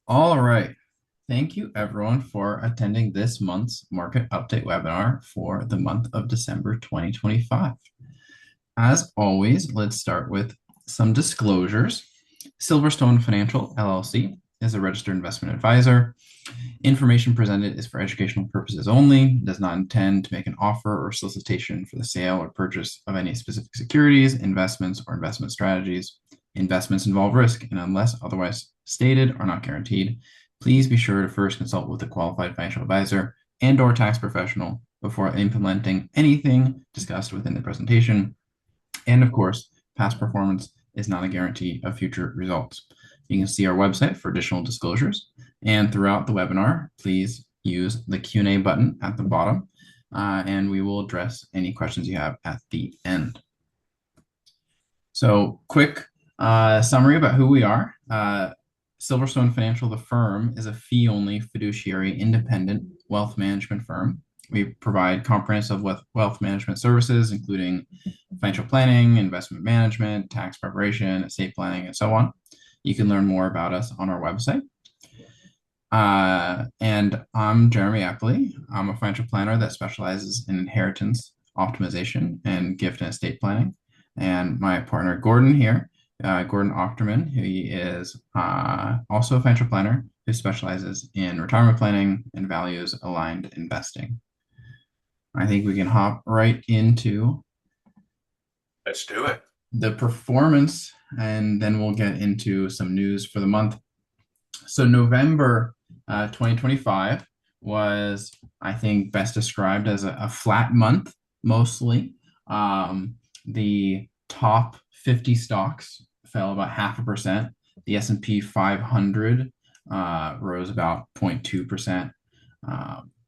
All right. Thank you everyone for attending this month's market update webinar for the month of December 2025. As always, let's start with some disclosures. Silverstone Financial LLC is a registered investment advisor. Information presented is for educational purposes only, does not intend to make an offer or solicitation for the sale or purchase of any specific securities, investments, or investment strategies. Investments involve risk and, unless otherwise stated, are not guaranteed. Please be sure to first consult with a qualified financial advisor and/or tax professional before implementing anything discussed within the presentation. And of course, past performance is not a guarantee of future results. You can see our website for additional disclosures. And throughout the webinar, please use the Q&A button at the bottom, and we will address any questions you have at the end. So quick summary about who we are. Silverstone Financial, the firm, is a fee-only fiduciary independent wealth management firm. We provide comprehensive wealth management services, including financial planning, investment management, tax preparation, estate planning, and so on. You can learn more about us on our website. And I'm Jeremy Eppley. I'm a financial planner that specializes in inheritance optimization and gift and estate planning. And my partner, Gordon here, Gordon Achtermann, who is also a financial planner who specializes in retirement planning and values-aligned investing. I think we can hop right into Let's do it. the performance, and then we'll get into some news for the month. So November 2025 was, I think, best described as a flat month, mostly. The top 50 stocks fell about 0.5%. The S&P 500 rose about 0.2%.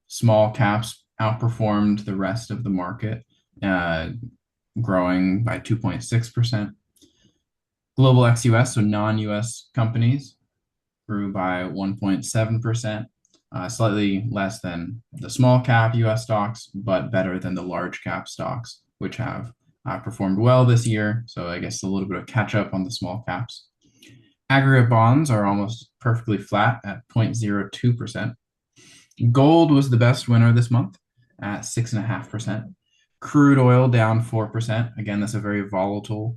Small caps outperformed the rest of the market, growing by 2.6%. Global ex-US, so non-US companies, grew by 1.7%, slightly less than the small cap US stocks, but better than the large cap stocks, which have performed well this year. So I guess a little bit of catch up on the small caps. Aggregate bonds are almost perfectly flat at 0.02%. Gold was the best winner this month at 6.5%. Crude oil down 4%. Again, that's a very volatile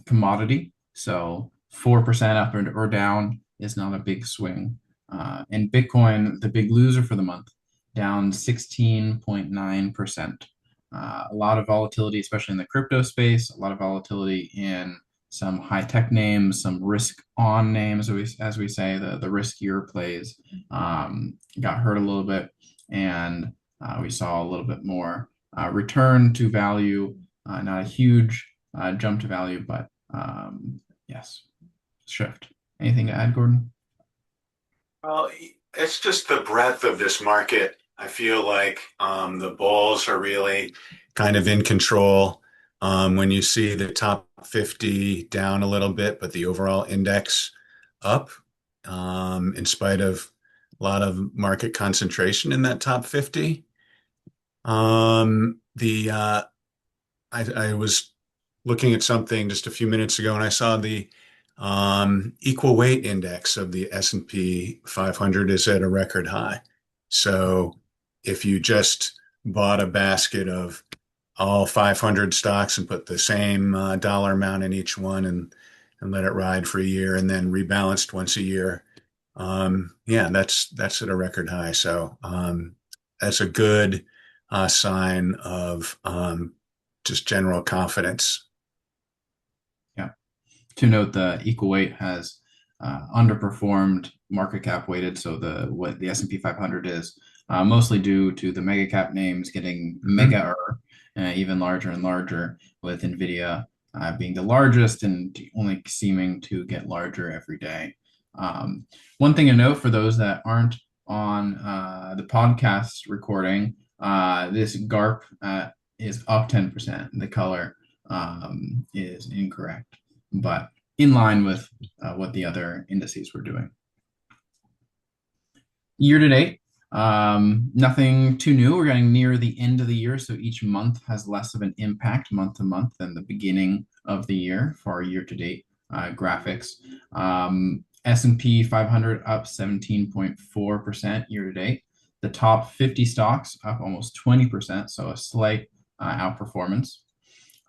commodity. So 4% up or down is not a big swing. And Bitcoin, the big loser for the month, down 16.9%. A lot of volatility, especially in the crypto space, a lot of volatility in some high tech names, some risk on names, as we say, the riskier plays got hurt a little bit. And we saw a little bit more return to value, not a huge jump to value, but yes, shift. Anything to add, Gordon? Well, it's just the breadth of this market. I feel like the bulls are really kind of in control. When you see the top 50 down a little bit, but the overall index up, in spite of a lot of market concentration in that top 50. I was looking at something just a few minutes ago, and I saw the equal weight index of the S&P 500 is at a record high. So if you just bought a basket of all 500 stocks and put the same dollar amount in each one and let it ride for a year and then rebalanced once a year, yeah, that's at a record high. So that's a good sign of just general confidence. Yeah. To note, the equal weight has underperformed market cap weighted. So what the S&P 500 is mostly due to the mega cap names getting mega even larger and larger, with Nvidia being the largest and only seeming to get larger every day. One thing to note for those that aren't on the podcast recording, this GARP is up 10%. The color is incorrect, but in line with what the other indices were doing. Year to date, nothing too new. We're getting near the end of the year, so each month has less of an impact month to month than the beginning of the year for our year to date graphics. S&P 500 up 17.4% year to date. The top 50 stocks up almost 20%, so a slight outperformance.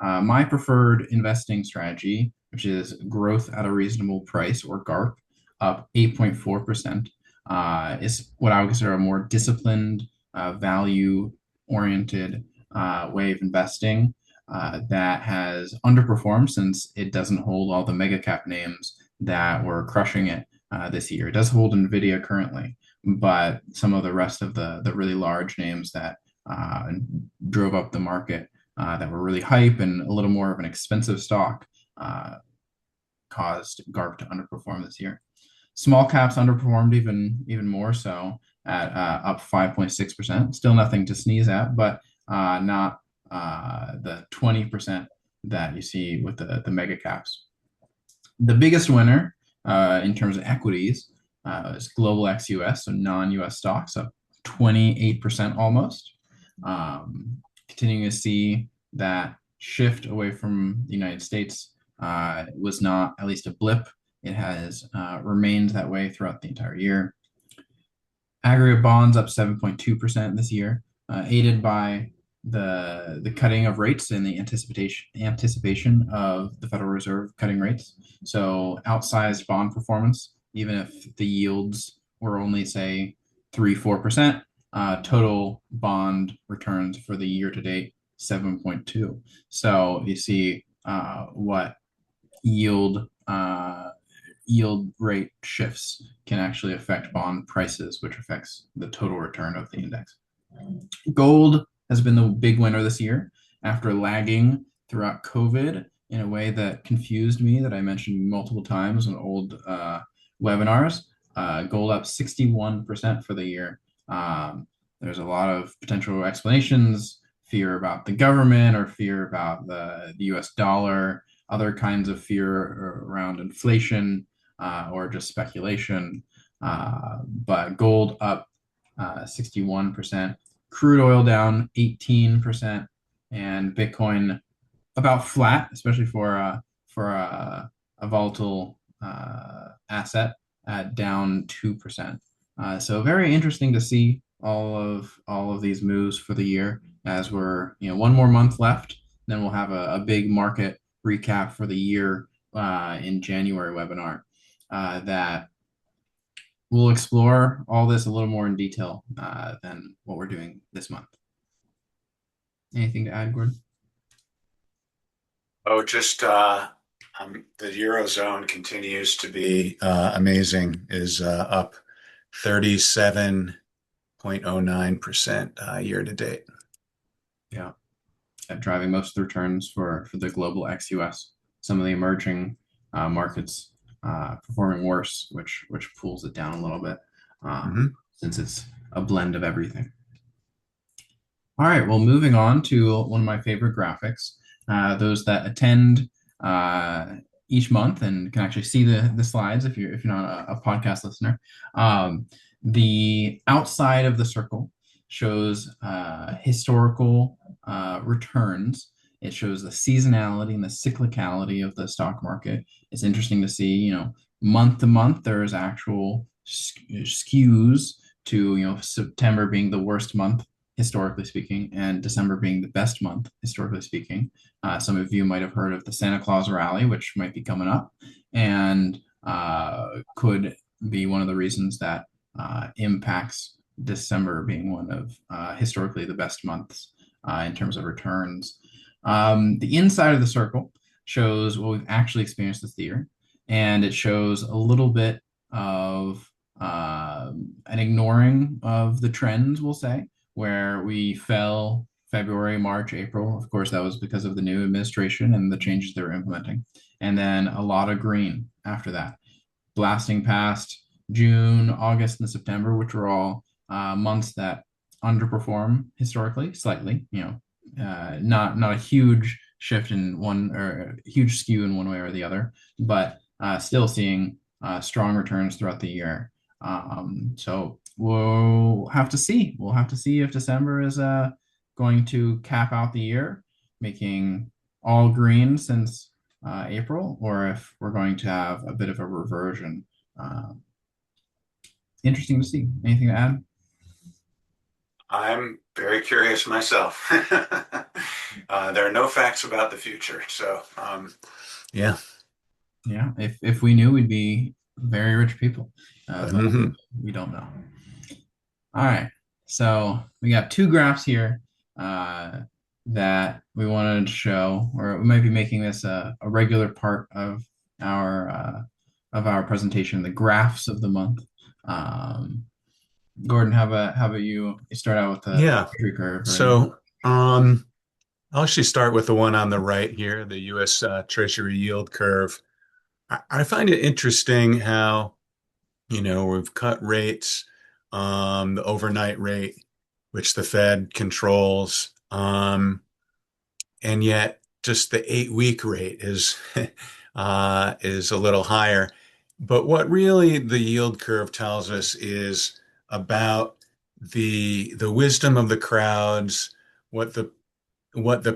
My preferred investing strategy, which is growth at a reasonable price or GARP, up 8.4%, is what I would consider a more disciplined, value oriented way of investing that has underperformed since it doesn't hold all the mega cap names that were crushing it this year. It does hold NVIDIA currently, but some of the rest of the really large names that drove up the market that were really hype and a little more of an expensive stock uh, caused GARP to underperform this year. Small caps underperformed even more so at up 5.6%. Still nothing to sneeze at, but not the 20% that you see with the mega caps. The biggest winner in terms of equities is global ex-US, so non-US stocks, up 28% almost. Continuing to see that shift away from the United States was not at least a blip. It has remained that way throughout the entire year. Aggregate bonds up 7.2% this year, aided by the cutting of rates and the anticipation of the Federal Reserve cutting rates. So outsized bond performance, even if the yields were only say 3-4%, total bond returns for the year to date 7.2. So you see what yield yield rate shifts can actually affect bond prices, which affects the total return of the index. Gold has been the big winner this year after lagging throughout COVID in a way that confused me, that I mentioned multiple times in old webinars. Gold up 61% for the year. There's a lot of potential explanations, fear about the government or fear about the US dollar, other kinds of fear around inflation or just speculation. But gold up 61%, crude oil down 18%, and Bitcoin about flat, especially for a volatile asset at down 2%. So very interesting to see all of these moves for the year as we're one more month left. Then we'll have a big market recap for the year in January webinar that we'll explore all this a little more in detail than what we're doing this month. Anything to add, Gordon? Oh, just the Eurozone continues to be amazing, is up 37.09% year to date. Yeah, driving most of the returns for the global ex-US. Some of the emerging markets performing worse, which pulls it down a little bit since it's a blend of everything. All right, well, moving on to one of my favorite graphics. Those that attend each month and can actually see the slides if you're not a podcast listener. The outside of the circle shows historical returns. It shows the seasonality and the cyclicality of the stock market. It's interesting to see, month to month, there's actual skews to, September being the worst month, historically speaking, and December being the best month, historically speaking. Some of you might have heard of the Santa Claus rally, which might be coming up, and could be one of the reasons that impacts December being one of historically the best months in terms of returns. The inside of the circle shows what we've actually experienced this year, and it shows a little bit of an ignoring of the trends, we'll say, where we fell February, March, April. Of course, that was because of the new administration and the changes they were implementing. And then a lot of green after that, blasting past June, August, and September, which were all months that underperform historically, slightly, not a huge shift in one or a huge skew in one way or the other, but still seeing strong returns throughout the year. So we'll have to see. We'll have to see if December is going to cap out the year, making all green since April, or if we're going to have a bit of a reversion uh, interesting to see. Anything to add? I'm very curious myself. There are no facts about the future. So, yeah. Yeah, if we knew, we'd be very rich people, but Mhm. we don't know. All right, so we got two graphs here uh, that we wanted to show, or we might be making this a regular part of our presentation, the graphs of the month. Um, Gordon, how about you start out with the Yeah. Treasury curve or any? So, I'll actually start with the one on the right here, the U.S. Treasury yield curve. I find it interesting how, we've cut rates, the overnight rate, which the Fed controls, and yet just the 8-week rate is a little higher. But what really the yield curve tells us is about the wisdom of the crowds, what the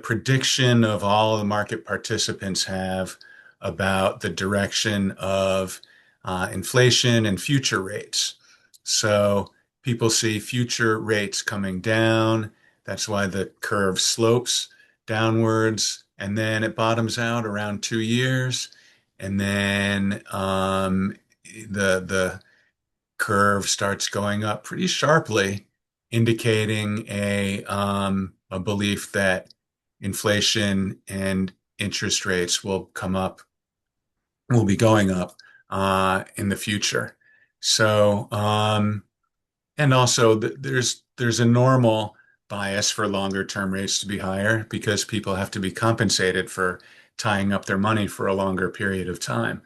prediction of all the market participants have about the direction of inflation and future rates. So people see future rates coming down. That's why the curve slopes downwards, and then it bottoms out around 2 years, and then the curve starts going up pretty sharply, indicating a belief that inflation and interest rates will be going up in the future. So, and also there's a normal bias for longer term rates to be higher because people have to be compensated for tying up their money for a longer period of time.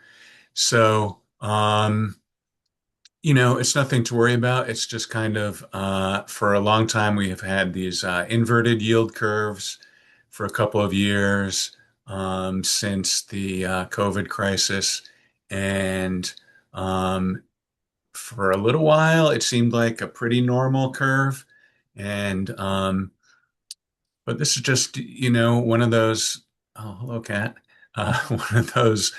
So, it's nothing to worry about. It's just kind of, for a long time, we have had these inverted yield curves for a couple of years since the COVID crisis. And for a little while, it seemed like a pretty normal curve. And but this is just, one of those, oh, hello, cat, one of those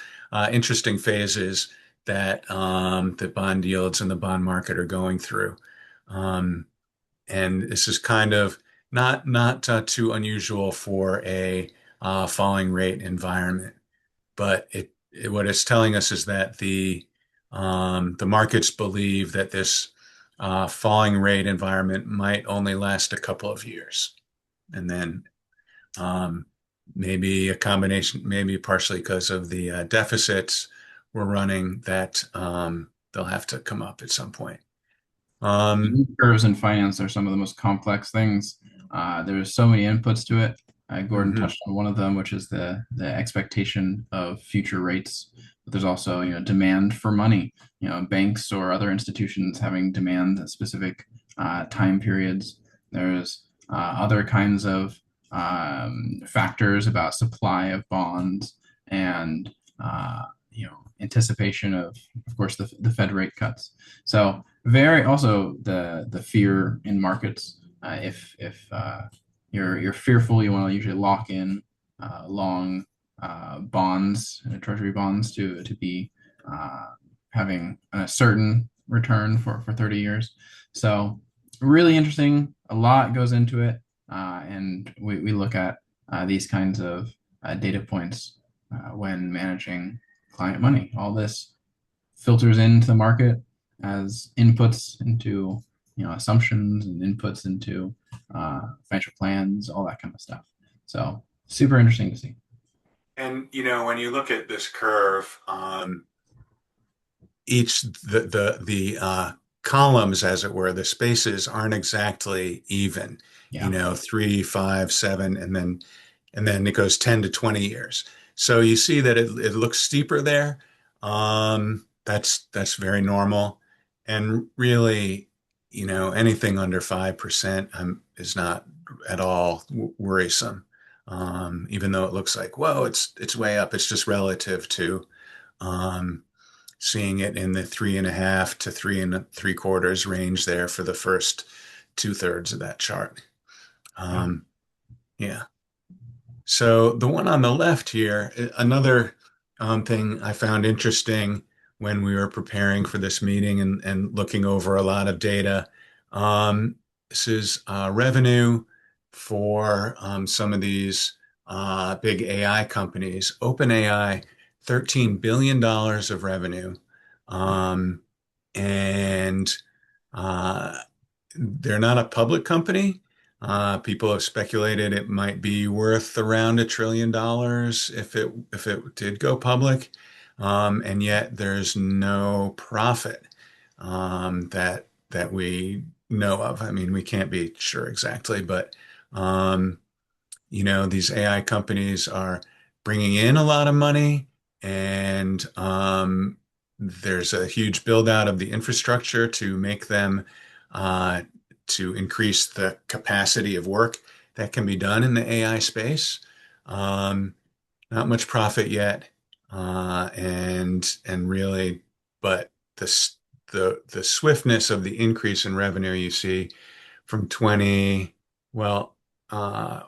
interesting phases that bond yields and the bond market are going through. Um, and this is kind of not too unusual for a falling rate environment, but what it's telling us is that the markets believe that this falling rate environment might only last a couple of years, and then um, maybe a combination, maybe partially because of the deficits we're running that they'll have to come up at some point. Um, Yield curves in finance are some of the most complex things. There's so many inputs to it. Gordon mhm. touched on one of them, which is the expectation of future rates. But there's also, demand for money. Banks or other institutions having demand at specific time periods. There's other kinds of factors about supply of bonds and anticipation of course, the Fed rate cuts. So very also the fear in markets. If you're fearful, you want to usually lock in long bonds, treasury bonds to be uh, having a certain return for 30 years. So really interesting. A lot goes into it, and we look at these kinds of data points when managing client money. All this filters into the market as inputs into assumptions and inputs into financial plans, all that kind of stuff. So super interesting to see. And when you look at this curve, each the columns, as it were, the spaces aren't exactly even. Yeah. 3, 5, 7, and then it goes 10 to 20 years. So you see that it looks steeper there. That's very normal, and really, anything under 5% is not at all worrisome. Even though it looks like, whoa, it's way up. It's just relative to um, seeing it in the 3.5 to 3.75 range there for the first 2/3 of that chart. Yeah. Um, yeah. So the one on the left here, another thing I found interesting when we were preparing for this meeting and looking over a lot of data. This is revenue for some of these big AI companies. OpenAI, $13 billion of revenue. Um, and uh, they're not a public company. People have speculated it might be worth around $1 trillion if it did go public, and yet there's no profit that we know of. I mean, we can't be sure exactly, but um, these AI companies are bringing in a lot of money, and there's a huge build out of the infrastructure to make them uh, to increase the capacity of work that can be done in the AI space. Um, Not much profit yet, and really, but the swiftness of the increase in revenue you see from 20, well, uh,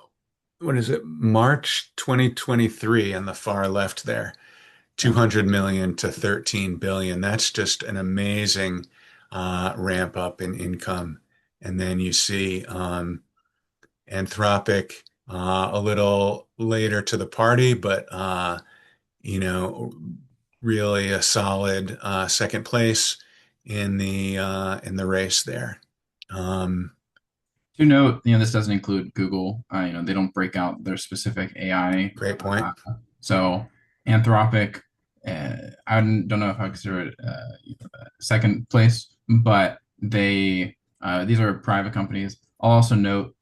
what is it? March 2023 on the far left there, Yeah. 200 million to 13 billion. That's just an amazing ramp up in income. And then you see Anthropic a little later to the party, but you know, really a solid second place in the race there. Um, To note, this doesn't include Google. They don't break out their specific AI. Great point. So Anthropic, I don't know if I consider it second place, but these are private companies. I'll also note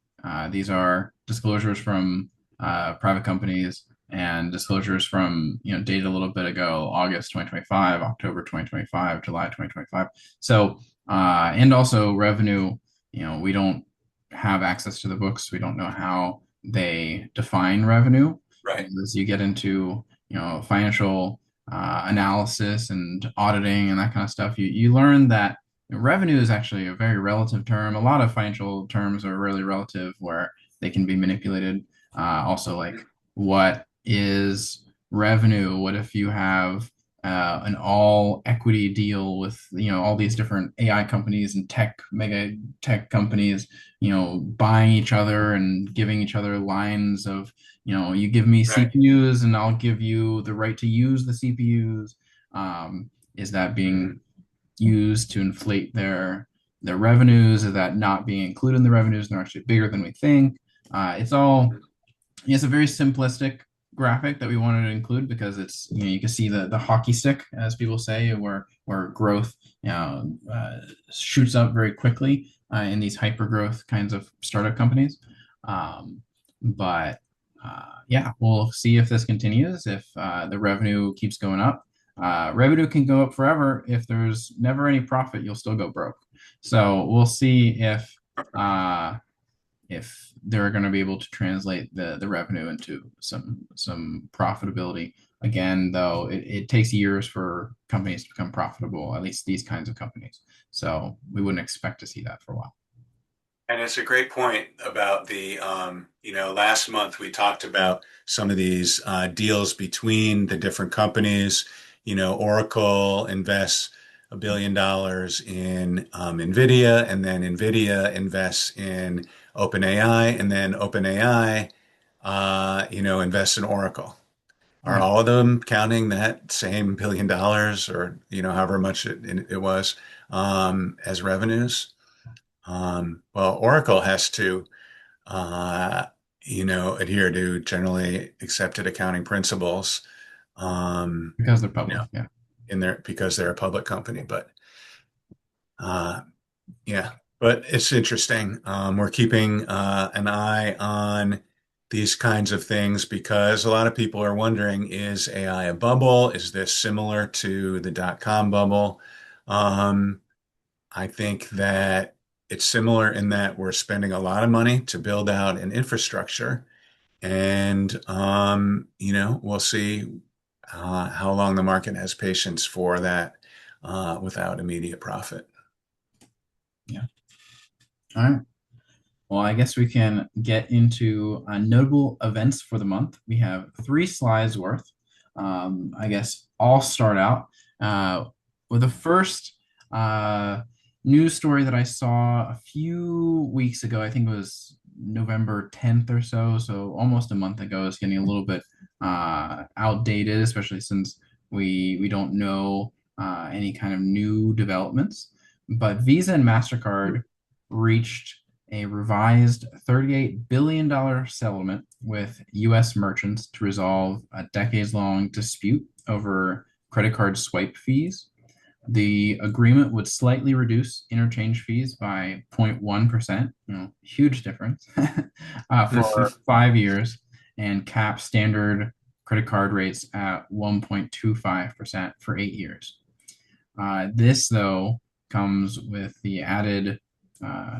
these are disclosures from private companies and disclosures from date a little bit ago, August 2025, October 2025, July 2025. So and also revenue. We don't have access to the books. We don't know how they define revenue. Right. And as you get into, financial analysis and auditing and that kind of stuff, you learn that revenue is actually a very relative term. A lot of financial terms are really relative where they can be manipulated. Also, like what is revenue? What if you have an all equity deal with all these different AI companies and mega tech companies buying each other and giving each other lines of you give me Right. CPUs and I'll give you the right to use the CPUs. Is that being used to inflate their revenues? Is that not being included in the revenues? And they're actually bigger than we think. It's a very simplistic graphic that we wanted to include because it's you can see the hockey stick, as people say, where growth shoots up very quickly in these hyper growth kinds of startup companies. But yeah, we'll see if this continues, if the revenue keeps going up. Revenue can go up forever. If there's never any profit, you'll still go broke. So we'll see if they're going to be able to translate the revenue into some profitability. Again, though, it takes years for companies to become profitable, at least these kinds of companies. So we wouldn't expect to see that for a while. And it's a great point about last month we talked about some of these deals between the different companies. Oracle invests $1 billion in NVIDIA, and then NVIDIA invests in OpenAI, and then OpenAI, invests in Oracle. Are Yeah, all of them counting that same $1 billion or, however much it was, as revenues? Well, Oracle has to, uh, adhere to generally accepted accounting principles, um, because they're you know, public. Yeah. because they're a public company. But uh, yeah, but it's interesting. We're keeping an eye on these kinds of things because a lot of people are wondering, is AI a bubble? Is this similar to the dot-com bubble? Um, I think that it's similar in that we're spending a lot of money to build out an infrastructure, and we'll see how long the market has patience for that without immediate profit. Yeah. All right. Well, I guess we can get into notable events for the month. We have three slides worth. I guess I'll start out. Well, the first uh, news story that I saw a few weeks ago, I think it was November 10th or so, so almost a month ago, is getting a little bit outdated, especially since we don't know any kind of new developments. But Visa and MasterCard reached a revised $38 billion settlement with US merchants to resolve a decades-long dispute over credit card swipe fees. The agreement would slightly reduce interchange fees by 0.1%, huge difference, for 5 years, and cap standard credit card rates at 1.25% for 8 years. This, though, comes with the added uh,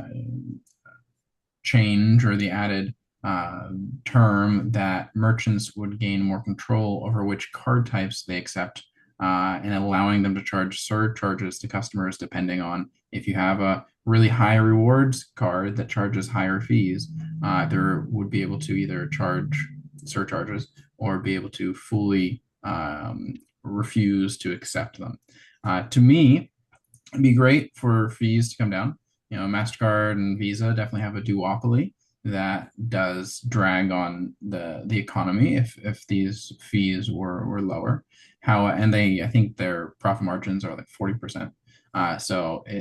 change or the added uh, term that merchants would gain more control over which card types they accept, and allowing them to charge surcharges to customers depending on if you have a really high rewards card that charges higher fees, there would be able to either charge surcharges or be able to fully refuse to accept them. To me, it'd be great for fees to come down. MasterCard and Visa definitely have a duopoly that does drag on the economy if these fees were lower. And I think their profit margins are like 40%.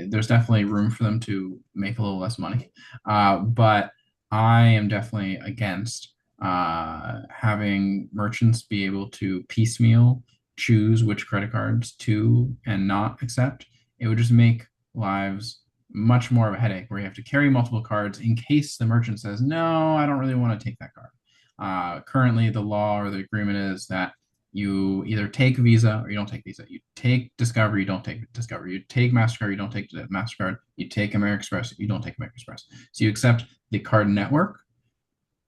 There's definitely room for them to make a little less money. But I am definitely against having merchants be able to piecemeal choose which credit cards to and not accept. It would just make lives much more of a headache where you have to carry multiple cards in case the merchant says, no, I don't really want to take that card. Currently, the law or the agreement is that you either take Visa or you don't take Visa. You take Discover, you don't take Discover. You take MasterCard, you don't take MasterCard. You take American Express, you don't take American Express. So you accept the card network.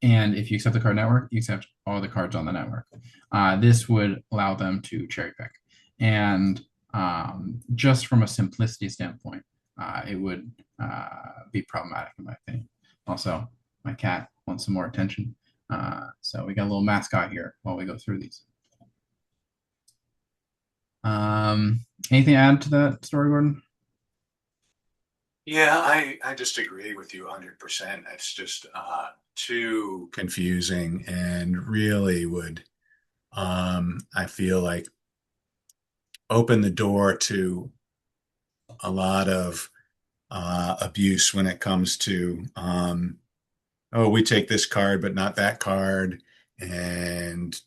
And if you accept the card network, you accept all the cards on the network. This would allow them to cherry pick. And just from a simplicity standpoint, it would be problematic in my opinion. Also, my cat wants some more attention. So we got a little mascot here while we go through these. Anything to add to that story, Gordon? Yeah, I just agree with you 100%. It's just too confusing and really would, I feel like, open the door to a lot of abuse when it comes to, oh, we take this card, but not that card, and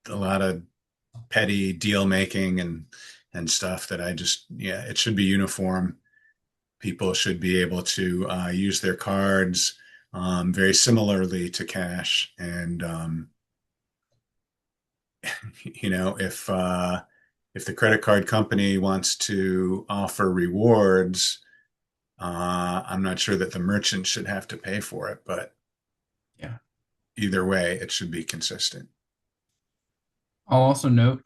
a lot of petty deal making and stuff that yeah, it should be uniform. People should be able to use their cards very similarly to cash. And if the credit card company wants to offer rewards, I'm not sure that the merchant should have to pay for it, but Yeah. either way, it should be consistent. I'll also note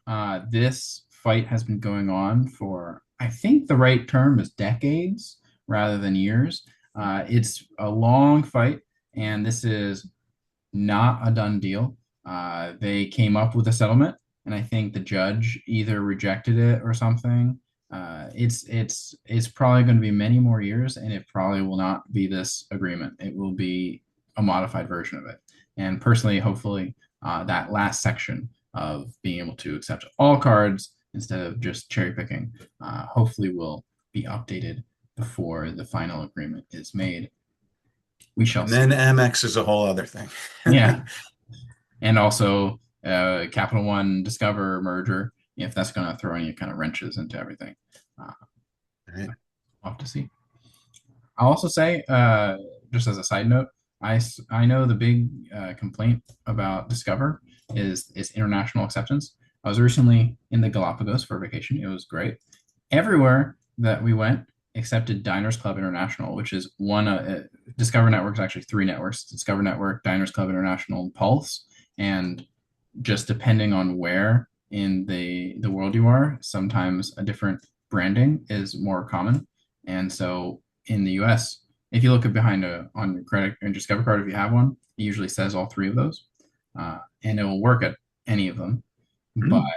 this fight has been going on for, I think the right term is decades rather than years. It's a long fight, and this is not a done deal. They came up with a settlement, and I think the judge either rejected it or something. It's probably going to be many more years, and it probably will not be this agreement. It will be a modified version of it. And personally, hopefully, that last section of being able to accept all cards instead of just cherry picking, hopefully will be updated before the final agreement is made. We shall And see. then Amex is a whole other thing. Yeah, and also Capital One Discover merger, if that's going to throw any kind of wrenches into everything. Uh, Right. we'll have to see. I'll also say, just as a side note, I know the big complaint about Discover is international acceptance. I was recently in the Galapagos for vacation. It was great. Everywhere that we went accepted Diners Club International, which is one. Discover Network is actually three networks: Discover Network, Diners Club International, and Pulse. And just depending on where in the world you are, sometimes a different branding is more common. And so in the US, if you look at behind on your credit and Discover card, if you have one, it usually says all three of those, and it will work at any of them. But Mm.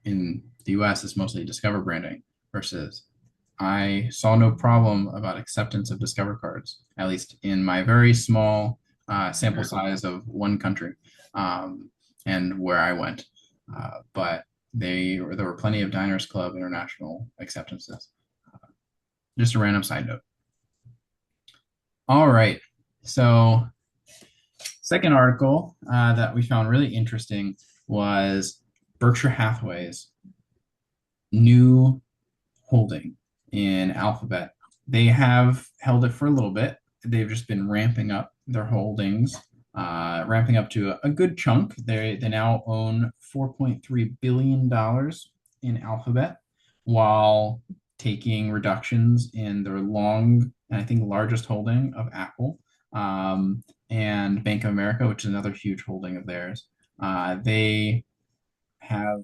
in the US, it's mostly Discover branding. versus I saw no problem about acceptance of Discover cards, at least in my very small sample Yeah. size of one country um, and where I went. But there were plenty of Diners Club international acceptances. Just a random side note. All right. So, second article that we found really interesting was Berkshire Hathaway's new holding in Alphabet. They have held it for a little bit. They've just been ramping up their holdings, ramping up to a good chunk. They now own $4.3 billion in Alphabet, while taking reductions in their long and I think largest holding of Apple and Bank of America, which is another huge holding of theirs. They have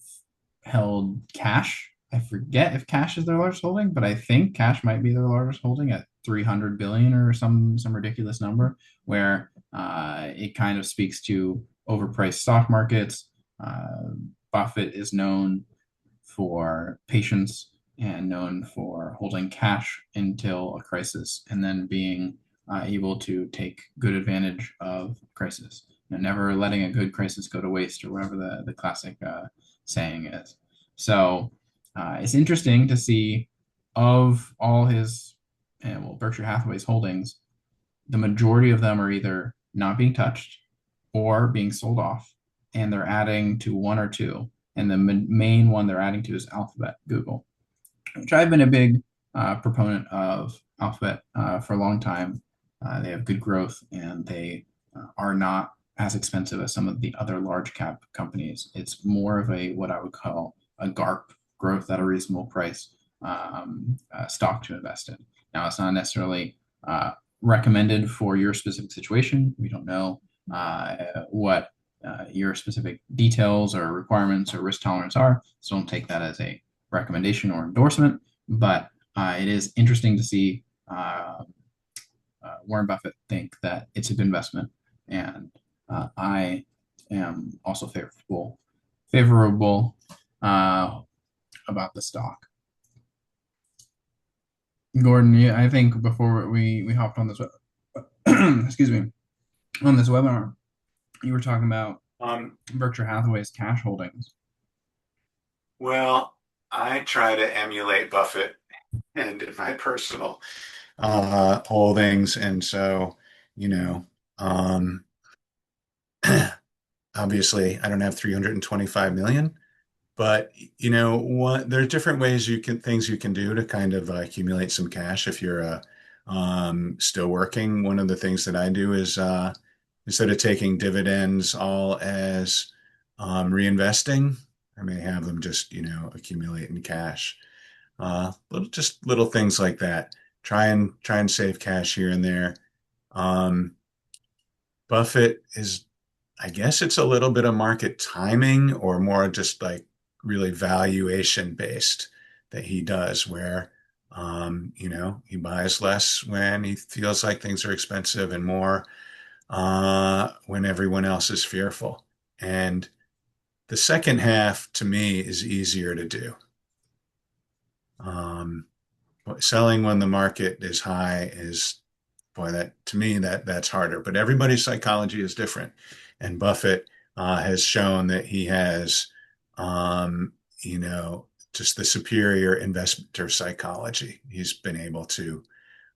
held cash. I forget if cash is their largest holding, but I think cash might be their largest holding at 300 billion or some ridiculous number, where it kind of speaks to overpriced stock markets. Buffett is known for patience and known for holding cash until a crisis and then being able to take good advantage of crisis. Never letting a good crisis go to waste, or whatever the classic saying is. So it's interesting to see of all his, well, Berkshire Hathaway's holdings, the majority of them are either not being touched or being sold off, and they're adding to one or two. And the main one they're adding to is Alphabet, Google, which I've been a big proponent of Alphabet for a long time. They have good growth, and they are not as expensive as some of the other large cap companies. It's more of a what I would call a GARP, growth at a reasonable price, stock to invest in. Now, it's not necessarily recommended for your specific situation. We don't know what your specific details or requirements or risk tolerance are, so don't take that as a recommendation or endorsement. But it is interesting to see Warren Buffett think that it's a good investment, and I am also favorable about the stock. Gordon, yeah, I think before we hopped on this, excuse me, on this webinar, you were talking about Um, Berkshire Hathaway's cash holdings. well, I try to emulate Buffett and my personal holdings, and so you know, um, obviously, I don't have 325 million. But what there are different ways things you can do to kind of accumulate some cash if you're still working. One of the things that I do is instead of taking dividends all as reinvesting, I may have them just accumulate in cash. Little things like that. Try and save cash here and there. Um, Buffett is, I guess it's a little bit of market timing or more just like really valuation based that he does, where he buys less when he feels like things are expensive and more when everyone else is fearful. And the second half to me is easier to do. Um, Selling when the market is high is, boy, that to me that's harder. But everybody's psychology is different, and Buffett has shown that he has, um, you know, just the superior investor psychology. He's been able to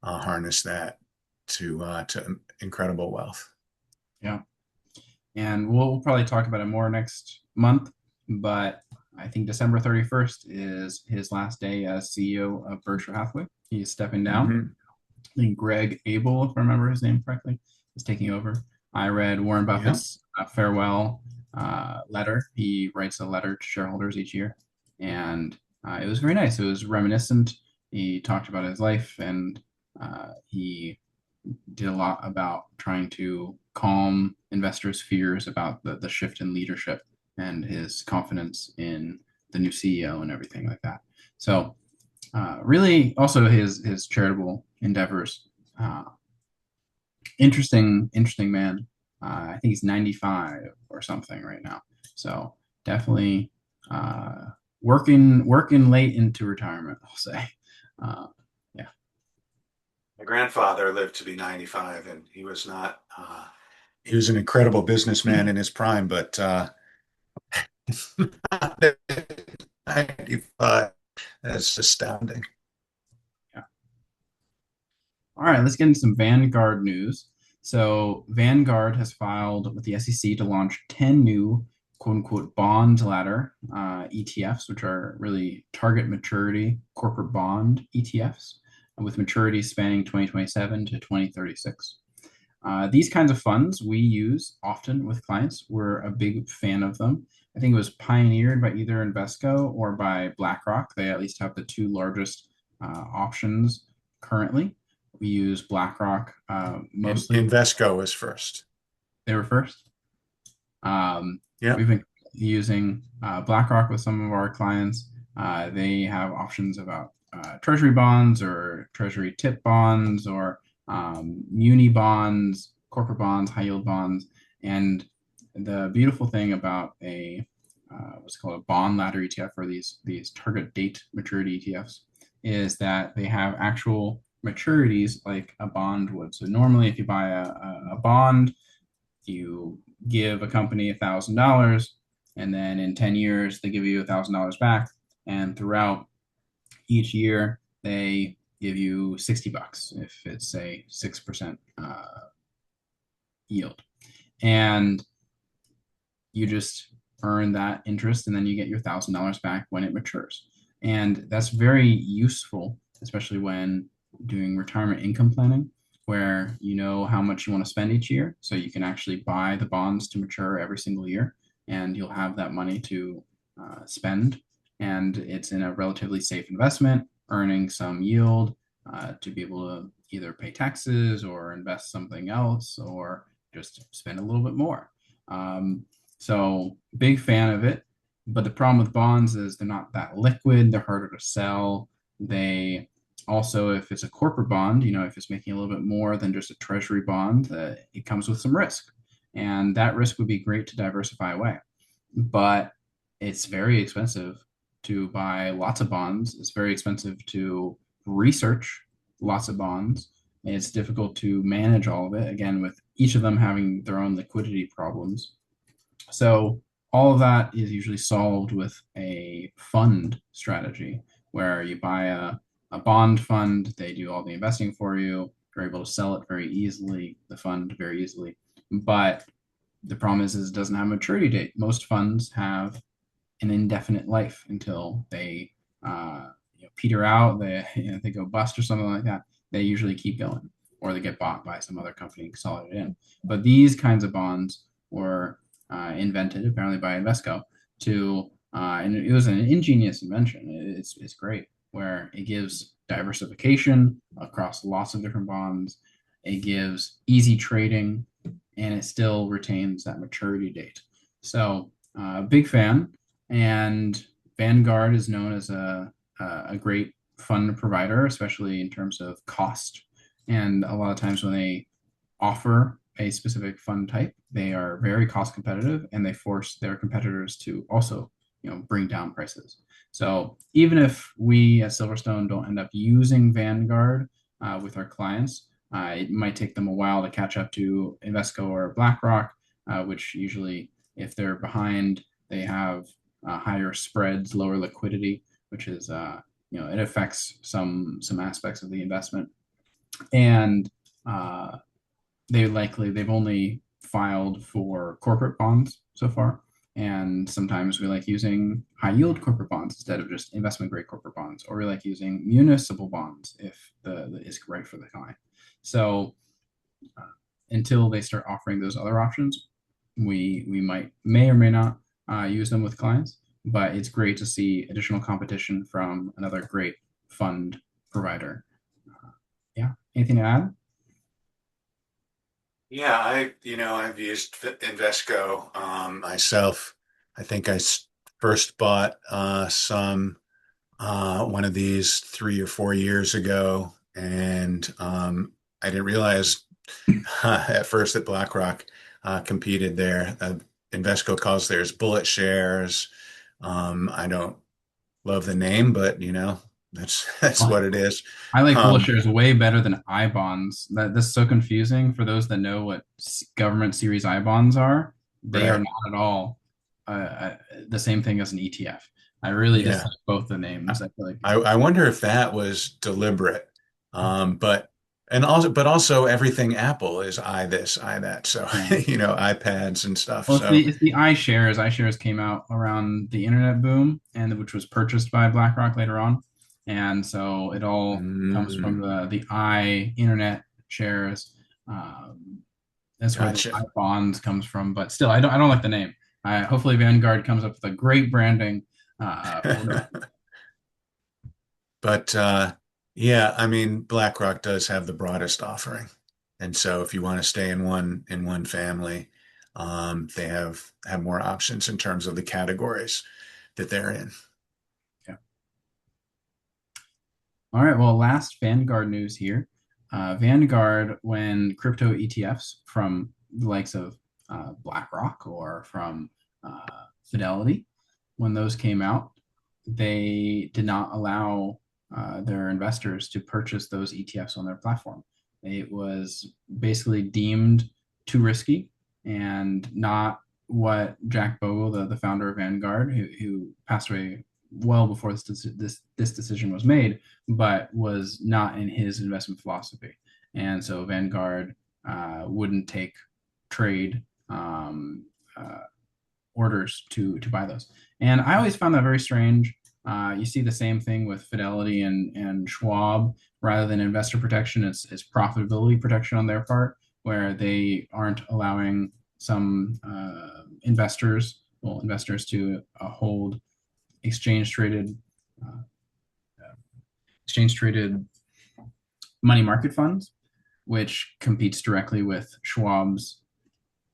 harness that to incredible wealth. Yeah, and we'll probably talk about it more next month. But I think December 31st is his last day as CEO of Berkshire Hathaway. He's stepping down. Hmm. I think Greg Abel, if I remember his name correctly, is taking over. I read Warren Yeah. Buffett's farewell letter. He writes a letter to shareholders each year, and it was very nice. It was reminiscent. He talked about his life, and he did a lot about trying to calm investors' fears about the shift in leadership and his confidence in the new CEO and everything like that. So really also his charitable endeavors. Uh, interesting man. I think he's 95 or something right now. So definitely uh, working late into retirement, I'll say. Uh, yeah. My grandfather lived to be 95, and he was an incredible businessman in his prime, but 95, that's astounding. Yeah. All right, let's get into some Vanguard news. So, Vanguard has filed with the SEC to launch 10 new quote unquote bond ladder ETFs, which are really target maturity corporate bond ETFs with maturities spanning 2027 to 2036. These kinds of funds we use often with clients. We're a big fan of them. I think it was pioneered by either Invesco or by BlackRock. They at least have the two largest options currently. We use BlackRock mostly. Invesco was first. They were first. Yeah. We've been using BlackRock with some of our clients. They have options about treasury bonds or treasury tip bonds or muni bonds, corporate bonds, high yield bonds. And the beautiful thing about a what's called a bond ladder ETF or these target date maturity ETFs is that they have actual maturities like a bond would. So normally, if you buy a bond, you give a company $1,000, and then in 10 years they give you $1,000 back, and throughout each year they give you $60 if it's a 6% yield, and you just earn that interest, and then you get your $1,000 back when it matures. And that's very useful, especially when doing retirement income planning, where you know how much you want to spend each year. So you can actually buy the bonds to mature every single year, and you'll have that money to spend. And it's in a relatively safe investment, earning some yield to be able to either pay taxes or invest something else or just spend a little bit more. So big fan of it. But the problem with bonds is they're not that liquid. They're harder to sell. They also, if it's a corporate bond, if it's making a little bit more than just a treasury bond, it comes with some risk. And that risk would be great to diversify away. But it's very expensive to buy lots of bonds. It's very expensive to research lots of bonds. It's difficult to manage all of it, again, with each of them having their own liquidity problems. So all of that is usually solved with a fund strategy where you buy a bond fund, they do all the investing for you, you're able to sell it very easily, the fund very easily. But the problem is it doesn't have a maturity date. Most funds have an indefinite life until they peter out, they go bust or something like that. They usually keep going, or they get bought by some other company and consolidate in. But these kinds of bonds were invented apparently by Invesco and it was an ingenious invention. It's great where it gives diversification across lots of different bonds. It gives easy trading, and it still retains that maturity date. So, big fan. And Vanguard is known as a great fund provider, especially in terms of cost. And a lot of times when they offer a specific fund type, they are very cost competitive, and they force their competitors to also, bring down prices. So even if we at Silverstone don't end up using Vanguard with our clients, it might take them a while to catch up to Invesco or BlackRock, which usually, if they're behind, they have higher spreads, lower liquidity, which is it affects some aspects of the investment. And they've only filed for corporate bonds so far. And sometimes we like using high yield corporate bonds instead of just investment grade corporate bonds, or we like using municipal bonds if the is right for the client. So until they start offering those other options, we may or may not use them with clients. But it's great to see additional competition from another great fund provider. Yeah. Anything to add? Yeah, I've used Invesco myself. I think first bought some one of these 3 or 4 years ago, and I didn't realize at first that BlackRock competed there. Invesco calls theirs bullet shares. I don't love the name, but that's that's what it is. I like pool Um, shares way better than I bonds. That's so confusing for those that know what government series I bonds are. They are right. not at all the same thing as an ETF. I really Yeah. dislike both the names. I feel like I wonder if that was deliberate. But but also everything Apple is I this, I that. So, yeah. iPads and stuff. Well, So, it's the iShares. iShares came out around the internet boom, and which was purchased by BlackRock later on, and so it all comes from mm, the I internet shares. Um, that's where the gotcha. I bonds comes from. But still, I don't like the name. Hopefully, Vanguard comes up with a great branding order. But yeah, I mean, BlackRock does have the broadest offering. And so if you want to stay in one family, they have more options in terms of the categories that they're in. Yeah. All right. Well, last Vanguard news here. Vanguard, when crypto ETFs from the likes of BlackRock or from Fidelity, when those came out, they did not allow their investors to purchase those ETFs on their platform. It was basically deemed too risky and not what Jack Bogle, the founder of Vanguard, who passed away well before this decision was made, but was not in his investment philosophy. And so Vanguard wouldn't take trade orders to buy those. And I always found that very strange. You see the same thing with Fidelity and Schwab. Rather than investor protection, it's profitability protection on their part, where they aren't allowing some investors to hold exchange traded uh, exchange traded money market funds, which competes directly with Schwab's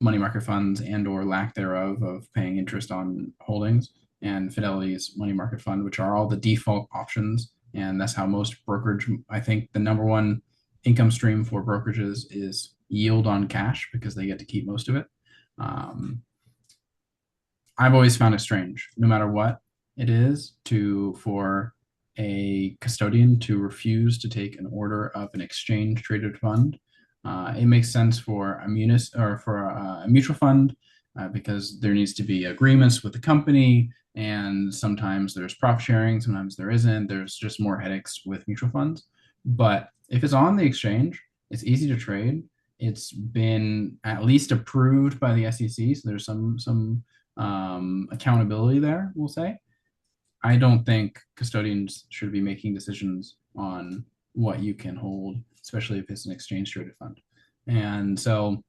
money market funds and or lack thereof of paying interest on holdings, and Fidelity's money market fund, which are all the default options. And that's how most brokerage, I think the number one income stream for brokerages is yield on cash because they get to keep most of it. Um, I've always found it strange, no matter what it is, to for a custodian to refuse to take an order of an exchange traded fund. It makes sense for a munis or for a mutual fund because there needs to be agreements with the company, and sometimes there's profit sharing, sometimes there isn't. There's just more headaches with mutual funds. But if it's on the exchange, it's easy to trade. It's been at least approved by the SEC, so there's some accountability there, we'll say. I don't think custodians should be making decisions on what you can hold, especially if it's an exchange traded fund. And so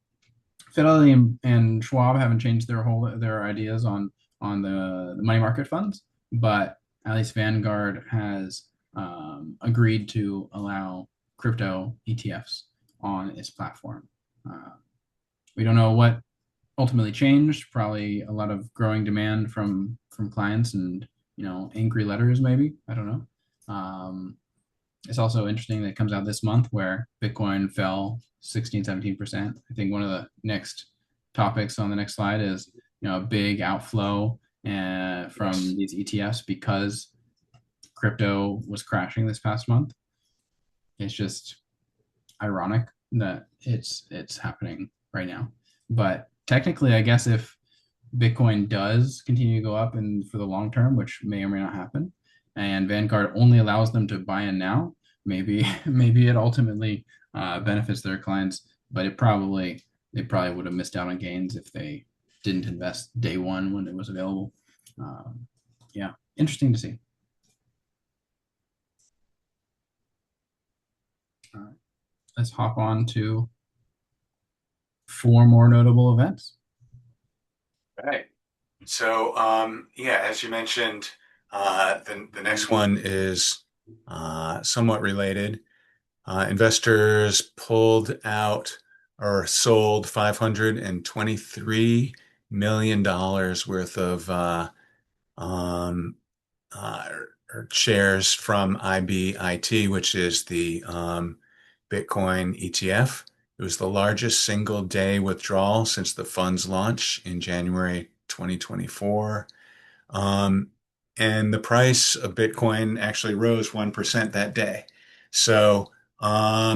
Fidelity and Schwab haven't changed their ideas on the money market funds, but at least Vanguard has agreed to allow crypto ETFs on its platform. Uh, we don't know what ultimately changed. Probably a lot of growing demand from clients and angry letters. Maybe I don't know. It's also interesting that it comes out this month where Bitcoin fell 16-17%. I think one of the next topics on the next slide is a big outflow from Yes. these ETFs because crypto was crashing this past month. It's just ironic that it's happening right now. But technically, I guess if Bitcoin does continue to go up and for the long term, which may or may not happen, and Vanguard only allows them to buy in now, maybe maybe it ultimately benefits their clients, but they probably would have missed out on gains if they didn't invest day one when it was available. Um, yeah, interesting to see. All right, let's hop on to four more notable events. Right. So, yeah, as you mentioned, the next one is somewhat related. Investors pulled out or sold $523 million worth of um, uh, or shares from IBIT, which is the Bitcoin ETF. It was the largest single day withdrawal since the fund's launch in January 2024. Um, and the price of Bitcoin actually rose 1% that day. So, I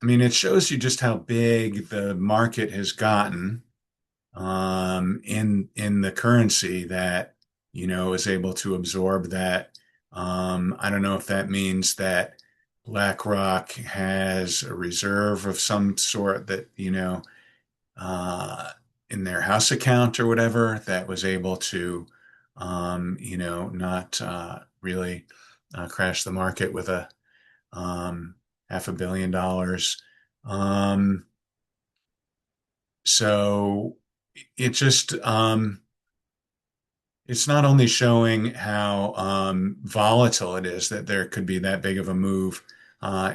mean, it shows you just how big the market has gotten in the currency that, is able to absorb that. I don't know if that means that BlackRock has a reserve of some sort that, uh, in their house account or whatever that was able to, not really crash the market with a $500 million. Um, so it just it's not only showing how volatile it is that there could be that big of a move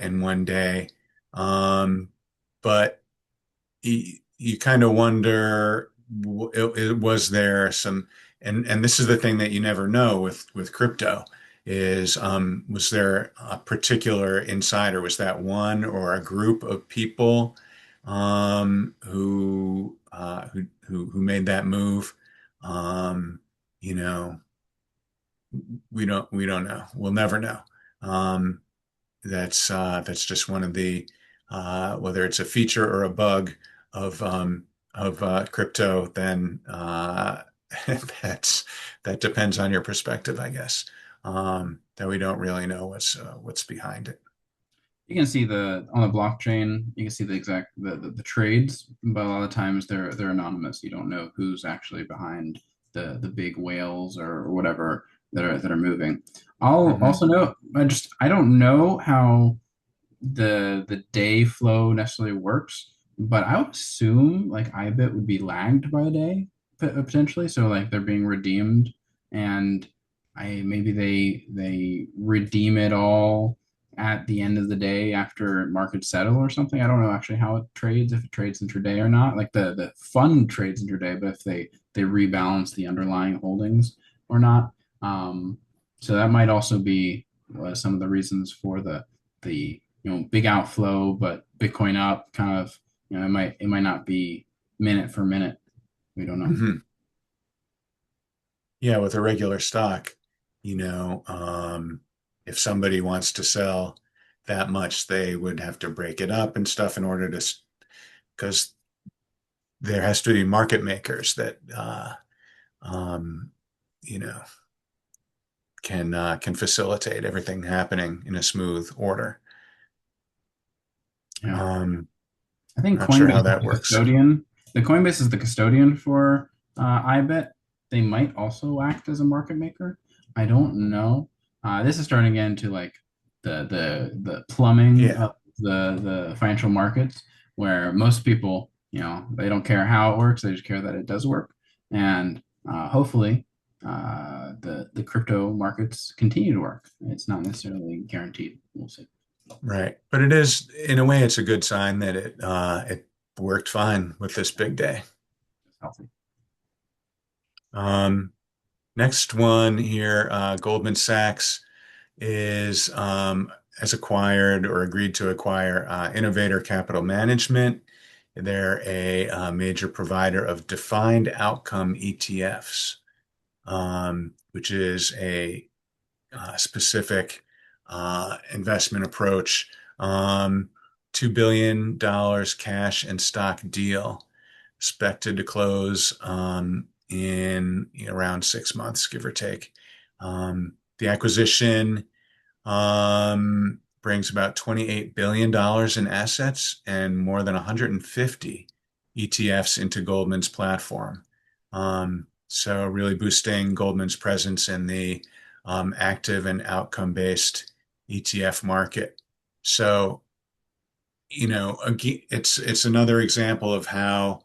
in one day, but you kind of wonder, was there some, and this is the thing that you never know with crypto is, was there a particular insider? Was that one or a group of people who made that move? Um, you know, we don't know. We'll never know. Um, that's just one of the whether it's a feature or a bug of crypto, then that's that depends on your perspective, I guess. That we don't really know what's behind it. You can see the on the blockchain, you can see the exact the trades, but a lot of times they're anonymous. You don't know who's actually behind the big whales or whatever that are moving. I'll Hmm. also note I don't know how the day flow necessarily works, but I would assume like IBIT would be lagged by a day potentially. So like they're being redeemed, and I maybe they redeem it all at the end of the day after markets settle or something. I don't know actually how it trades, if it trades intraday or not. Like the fund trades intraday, but if they rebalance the underlying holdings or not. Um, so that might also be some of the reasons for the big outflow, but Bitcoin up kind of, it might not be minute for minute. We don't know. Hmm. Yeah, with a regular stock, if somebody wants to sell that much, they would have to break it up and stuff in order to, because there has to be market makers that um, you know can facilitate everything happening in a smooth order. Yeah. Um, I think Not sure Coinbase how is that the works. custodian. The Coinbase is the custodian for IBIT. They might also act as a market maker. I don't know. This is starting into like the plumbing Yeah, of the financial markets, where most people, they don't care how it works. They just care that it does work. And hopefully, the crypto markets continue to work. It's not necessarily guaranteed. We'll see. right. But it is, in a way, it's a good sign that it worked fine with this big day. It's healthy. Um, Next one here, Goldman Sachs is has acquired or agreed to acquire Innovator Capital Management. They're a major provider of defined outcome ETFs, which is a specific investment approach. $2 billion cash and stock deal expected to close in around 6 months, give or take. The acquisition brings about $28 billion in assets and more than 150 ETFs into Goldman's platform. So really boosting Goldman's presence in the active and outcome-based ETF market. So, again, it's another example of how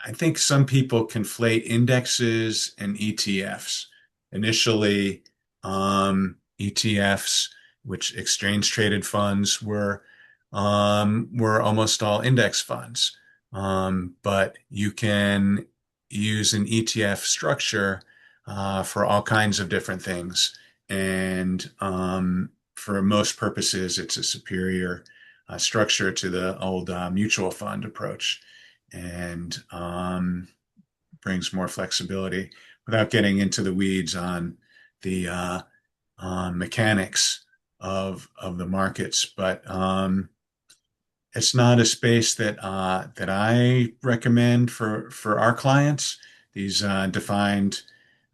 I think some people conflate indexes and ETFs. Initially, ETFs, which exchange traded funds, were almost all index funds. But you can use an ETF structure for all kinds of different things. And for most purposes, it's a superior structure to the old mutual fund approach and brings more flexibility. without getting into the weeds on the mechanics of the markets. But it's not a space that I recommend for our clients. These defined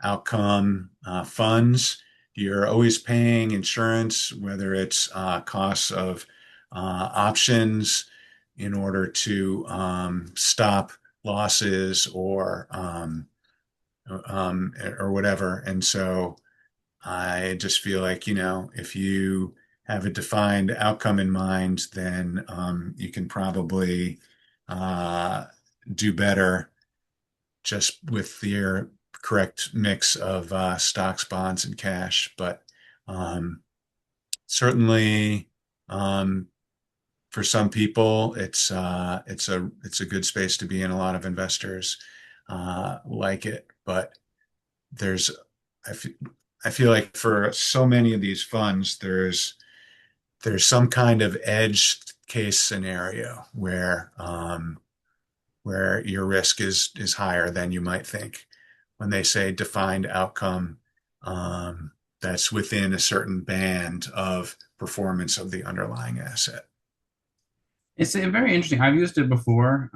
outcome funds. You're always paying insurance, whether it's costs of options in order to stop losses or whatever. And so I just feel like, if you have a defined outcome in mind, then you can probably uh, do better just with your correct mix of stocks, bonds, and cash. But um, certainly, um, for some people, it's a good space to be in. A lot of investors like it, but there's I feel, I feel like for so many of these funds, there's some kind of edge case scenario where your risk is higher than you might think. When they say defined outcome, that's within a certain band of performance of the underlying asset. It's very interesting. I've used it before.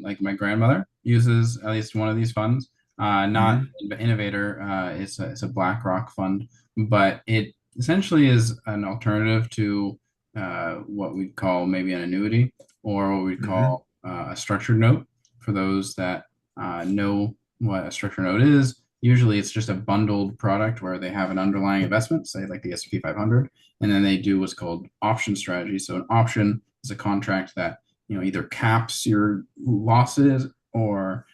Like my grandmother uses at least one of these funds. Not Mhm. Innovator. It's a BlackRock fund, but it essentially is an alternative to what we'd call maybe an annuity or what we'd Mhm. call a structured note. For those that know what a structured note is, usually it's just a bundled product where they have an underlying investment, say like the S&P 500, and then they do what's called option strategy. So an option is a contract that either caps your losses or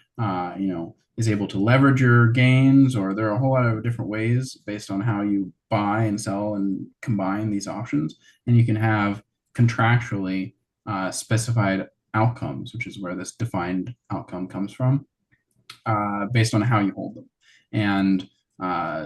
is able to leverage your gains, or there are a whole lot of different ways based on how you buy and sell and combine these options. And you can have contractually specified outcomes, which is where this defined outcome comes from, based on how you hold them. And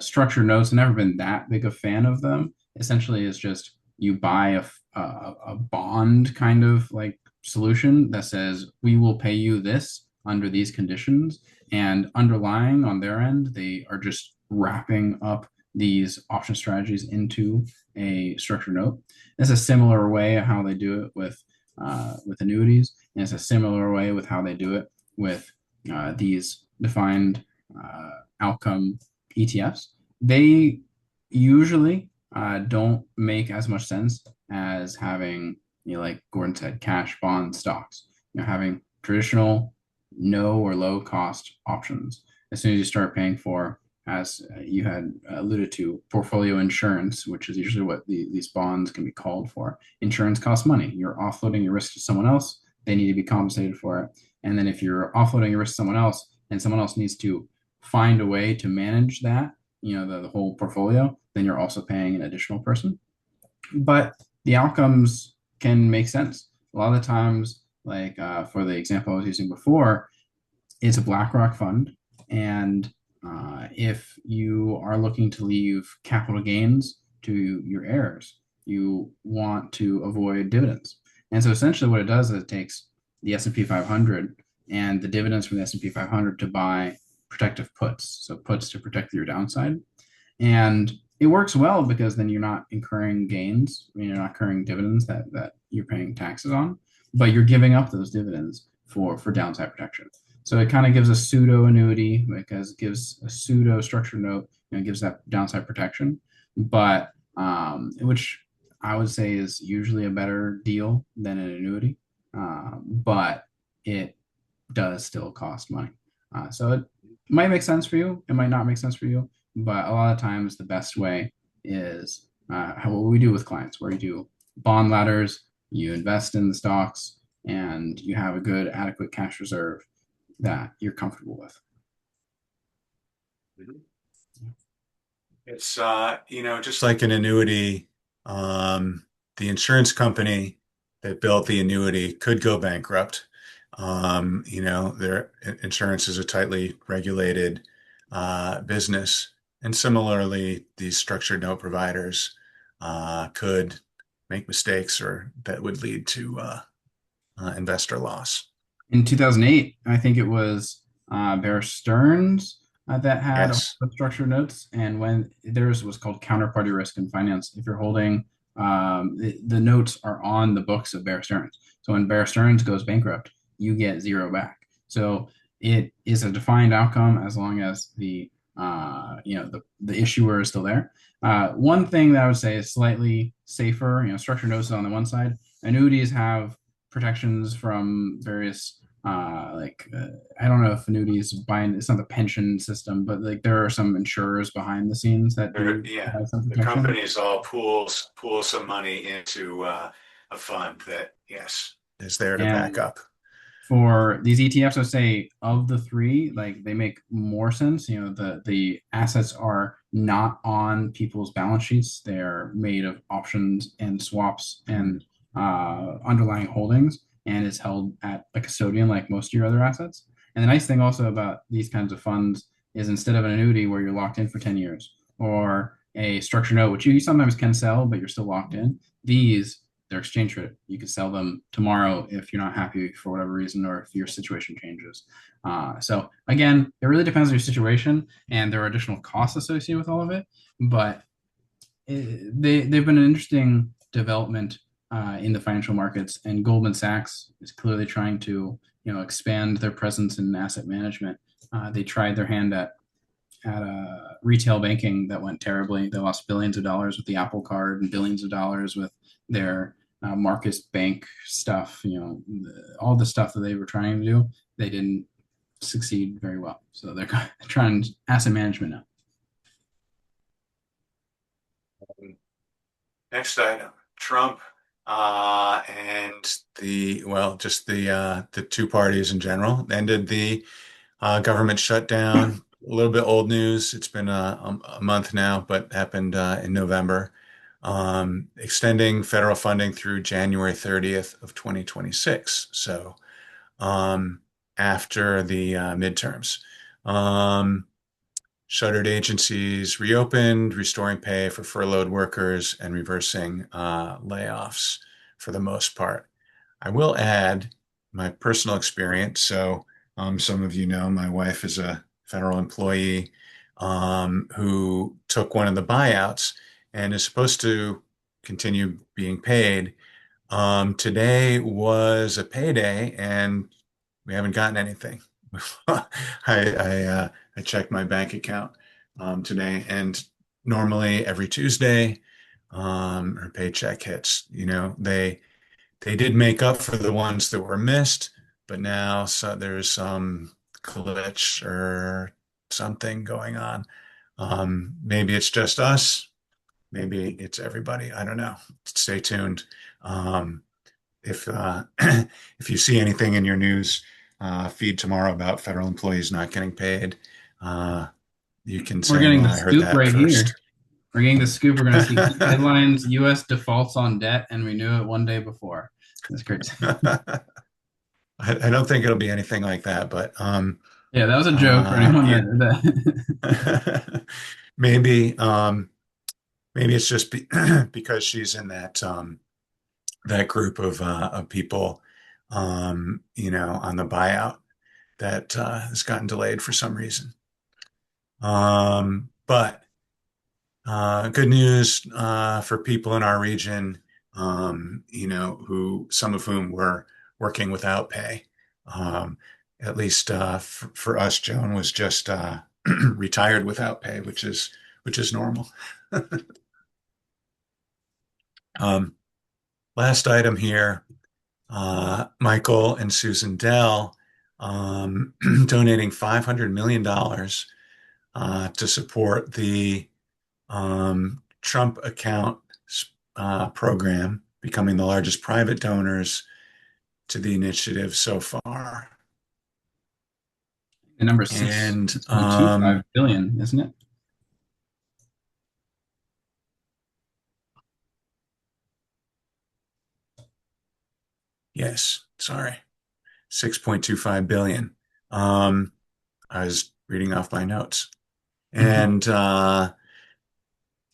structured notes, I've never been that big a fan of them. Essentially, it's just you buy a bond kind of like solution that says we will pay you this under these conditions, and underlying on their end, they are just wrapping up these option strategies into a structured note. It's a similar way how they do it with annuities, and it's a similar way with how they do it with these defined outcome ETFs. They usually don't make as much sense as having, like Gordon said, cash, bond, stocks. Having traditional no or low cost options. As soon as you start paying for, as you had alluded to, portfolio insurance, which is usually what these bonds can be called for. Insurance costs money. You're offloading your risk to someone else. They need to be compensated for it. And then if you're offloading your risk to someone else and someone else needs to find a way to manage that, the whole portfolio, then you're also paying an additional person. But the outcomes can make sense. A lot of the times, like for the example I was using before, it's a BlackRock fund. And if you are looking to leave capital gains to your heirs, you want to avoid dividends. And so essentially what it does is it takes the S&P 500 and the dividends from the S&P 500 to buy protective puts. So puts to protect your downside. And it works well because then you're not incurring gains, you're not incurring dividends that you're paying taxes on, but you're giving up those dividends for downside protection. So it kind of gives a pseudo annuity because it gives a pseudo structured note and it gives that downside protection, but which I would say is usually a better deal than an annuity, but it does still cost money. So it might make sense for you. It might not make sense for you, but a lot of times the best way is what we do with clients, where you do bond ladders, you invest in the stocks, and you have a good adequate cash reserve that you're comfortable with. It's just like an annuity, um, the insurance company that built the annuity could go bankrupt. Their insurance is a tightly regulated business, and similarly, these structured note providers could make mistakes, or that would lead to investor loss. In 2008, I think it was Bear Stearns. that had a lot Yes. of structured notes, and when theirs was called counterparty risk in finance. If you're holding, the notes are on the books of Bear Stearns. So when Bear Stearns goes bankrupt, you get zero back. So it is a defined outcome as long as the issuer is still there. One thing that I would say is slightly safer, structured notes on the one side. Annuities have protections from various I don't know if annuities bind, it's not the pension system, but like there are some insurers behind the scenes that do Yeah. provide some The protection. companies all pool some money into a fund that, yes, is there to back And up. for these ETFs, I say of the three, like they make more sense. The assets are not on people's balance sheets. They're made of options and swaps and underlying holdings, and it's held at a custodian like most of your other assets. And the nice thing also about these kinds of funds is instead of an annuity where you're locked in for 10 years or a structured note, which you sometimes can sell, but you're still locked in, these they're exchange traded. You can sell them tomorrow if you're not happy for whatever reason or if your situation changes. So again, it really depends on your situation, and there are additional costs associated with all of it. But they've been an interesting development in the financial markets, and Goldman Sachs is clearly trying to expand their presence in asset management. They tried their hand at retail banking that went terribly. They lost billions of dollars with the Apple Card and billions of dollars with their Marcus Bank stuff. All the stuff that they were trying to do, they didn't succeed very well. So they're trying asset management now. Next item, Trump and just the two parties in general ended the government shutdown. A little bit old news. It's been a month now, but happened in November. Extending federal funding through January 30th of 2026. So after the midterms. Um, Shuttered agencies reopened, restoring pay for furloughed workers and reversing layoffs for the most part. I will add my personal experience. So, some of you know my wife is a federal employee who took one of the buyouts and is supposed to continue being paid. Today was a payday, and we haven't gotten anything. I checked my bank account today, and normally every Tuesday, her paycheck hits. They did make up for the ones that were missed, but now there's some glitch or something going on. Maybe it's just us. Maybe it's everybody. I don't know. Stay tuned. Um, if if you see anything in your news feed tomorrow about federal employees not getting paid, uh, you can We're say, getting "Well, the I heard scoop that right first." here. We're getting the scoop. We're going to see headlines: U.S. defaults on debt, and we knew it one day before. That's crazy. I don't think it'll be anything like that, but Yeah, that was a joke for anyone yeah, that maybe maybe it's just because she's in that group of people, on the buyout that has gotten delayed for some reason. But good news for people in our region, who some of whom were working without pay. Um, at least for us, Joan was just retired without pay, which is normal. Um, Last item here, Michael and Susan Dell donating $500 million to support the Trump account program, becoming the largest private donors to the initiative so far. the number And 6.25 billion, isn't it? yes, sorry, 6.25 billion. Um, I was reading off my notes. And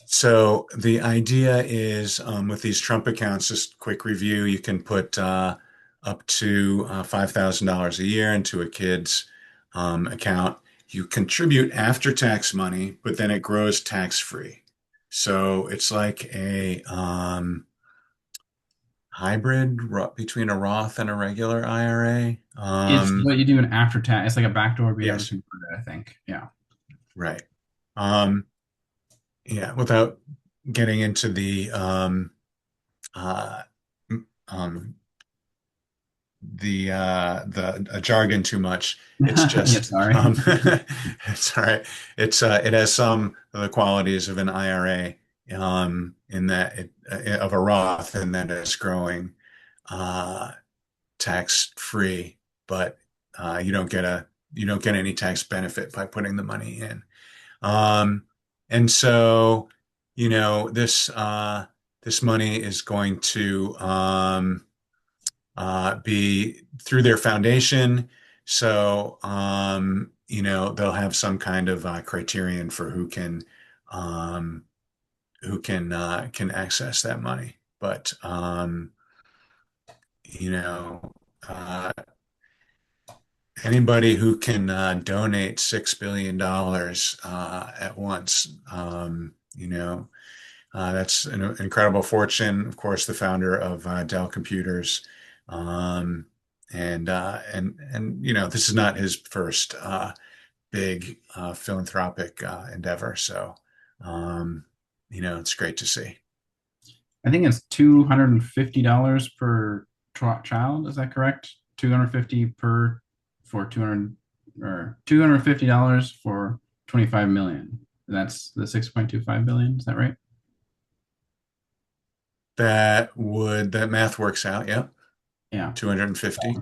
so the idea is with these Trump accounts, just quick review, you can put up to $5,000 a year into a kid's account. you contribute after-tax money, but then it grows tax-free. So it's like a hybrid between a Roth and a regular IRA. It's what you do in after tax. It's like a backdoor be able to Yes, convert it, I think. Yeah. right. Um, yeah, without getting into uh, um, the jargon too much. It's Yeah, just sorry. it's all right. It has some of the qualities of an IRA in that of a Roth in that it's growing uh, tax free, but you don't get any tax benefit by putting the money in. Um, and so this money is going to be through their foundation. So, they'll have some kind of criterion for um, who can access that money. But, you know, uh, anybody who can donate $6 billion at once, that's an incredible fortune. Of course, the founder of Dell Computers, um, and this is not his first big philanthropic endeavor. So, um, it's great to see. I think it's $250 per child. Is that correct? 250 per for 200 or $250 for 25 million. That's the 6.25 billion. Is that right? That math works out. Yeah, Yeah. 250.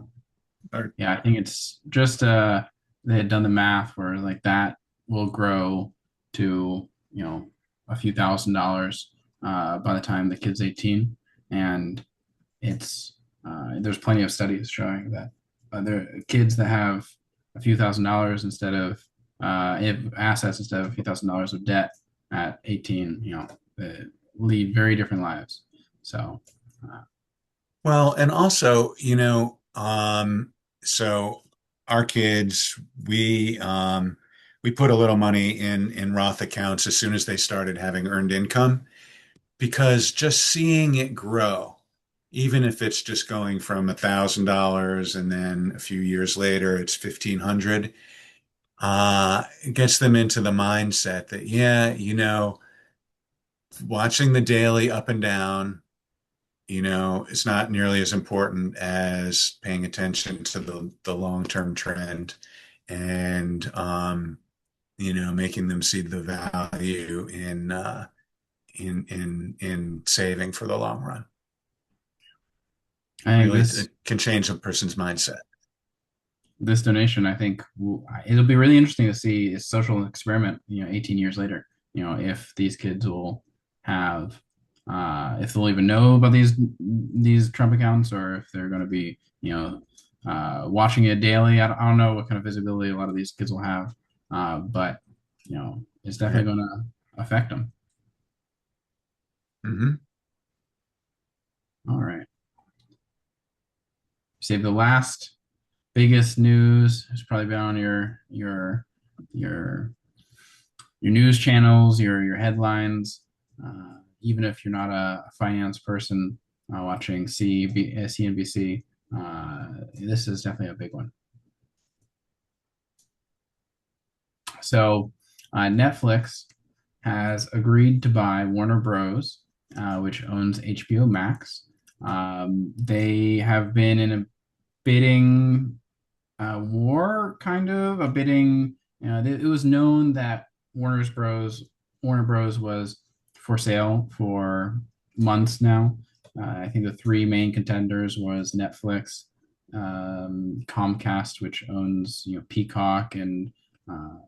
Or, Yeah, I think it's just they had done the math where like that will grow to, a few $1,000s by the time the kid's 18. And it's there's plenty of studies showing that there are kids that have a few $1,000s instead of assets instead of a few $1,000s of debt at 18, lead very different lives. So uh, well, and also, so our kids, we put a little money in Roth accounts as soon as they started having earned income because just seeing it grow, even if it's just going from $1,000 and then a few years later it's 1,500, it gets them into the mindset that, yeah, watching the daily up and down, it's not nearly as important as paying attention to the long-term trend and, making them see the value in saving for the long run. I think Really, this it can change a person's mindset. this donation, I think it'll be really interesting to see a social experiment, 18 years later, if these kids will have, if they'll even know about these Trump accounts, or if they're going to be, watching it daily. I don't know what kind of visibility a lot of these kids will have, but it's Right. definitely going to affect them. Hmm. All right. Save the last biggest news has probably been on your your news channels, your headlines. Even if you're not a finance person watching CNBC, this is definitely a big one. So, Netflix has agreed to buy Warner Bros., which owns HBO Max. They have been in a bidding war, kind of a bidding. It was known that Warner Bros. Was for sale for months now. I think the three main contenders was Netflix, Comcast, which owns Peacock and uh,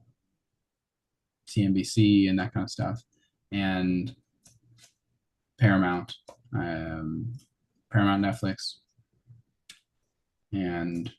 CNBC and that kind of stuff, and Paramount, um, Paramount Netflix, and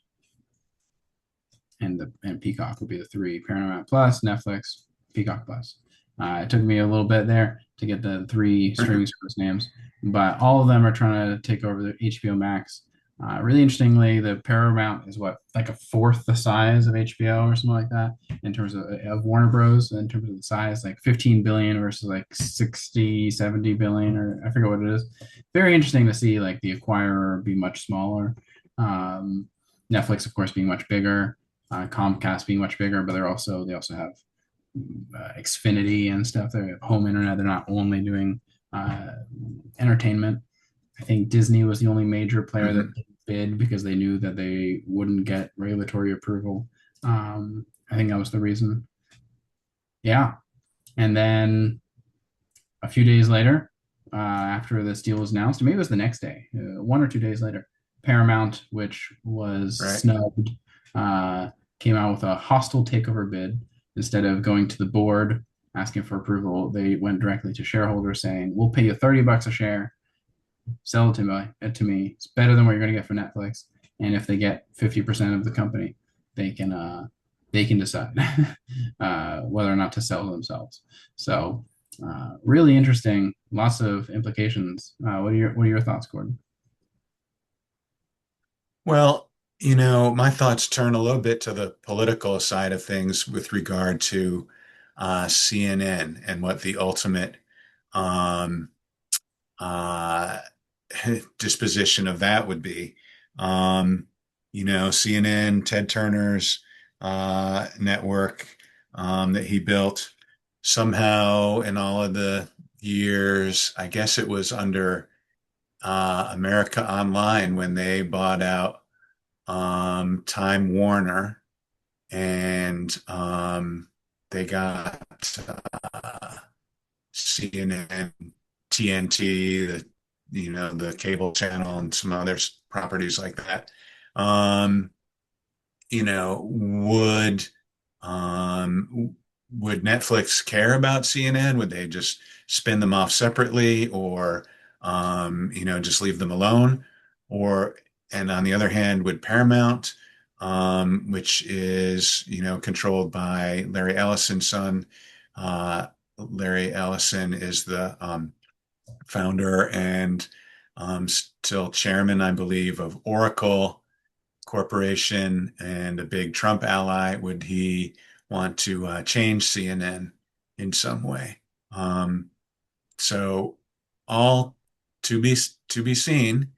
and Peacock would be the three: Paramount Plus, Netflix, Peacock Plus. It took me a little bit there to get the three streaming service names, but all of them are trying to take over the HBO Max. Really interestingly, the Paramount is what, like a fourth the size of HBO or something like that in terms of Warner Bros. In terms of the size, like 15 billion versus like 60, 70 billion, or I forget what it is. Very interesting to see like the acquirer be much smaller. Um, Netflix, of course, being much bigger, Comcast being much bigger, but they also have Xfinity and stuff. They have home internet. They're not only doing uh, entertainment. I think Disney was the only major player that Mhm. didn't bid because they knew that they wouldn't get regulatory approval. I think that was the reason. Yeah. And then a few days later, after this deal was announced, maybe it was the next day, 1 or 2 days later, Paramount, which was Right. snubbed, uh, came out with a hostile takeover bid. Instead of going to the board asking for approval, they went directly to shareholders saying, "We'll pay you $30 a share, sell it to me. It's better than what you're going to get for Netflix." And if they get 50% of the company, they can they can decide whether or not to sell themselves. So really interesting, lots of implications. What are your thoughts, Gordon? Well, my thoughts turn a little bit to the political side of things with regard to CNN and what the ultimate um, uh, disposition of that would be. Um, CNN, Ted Turner's network that he built somehow in all of the years, I guess it was under America Online when they bought out Time Warner and they got uh, CNN, TNT, the cable channel, and some other properties like that. Um, you know, would would Netflix care about CNN? Would they just spin them off separately, or just leave them alone? Or and on the other hand, would Paramount, which is controlled by Larry Ellison's son, Larry Ellison is the founder and still chairman, I believe, of Oracle Corporation and a big Trump ally. Would he want to change CNN in some way? Um, so all to be to be seen,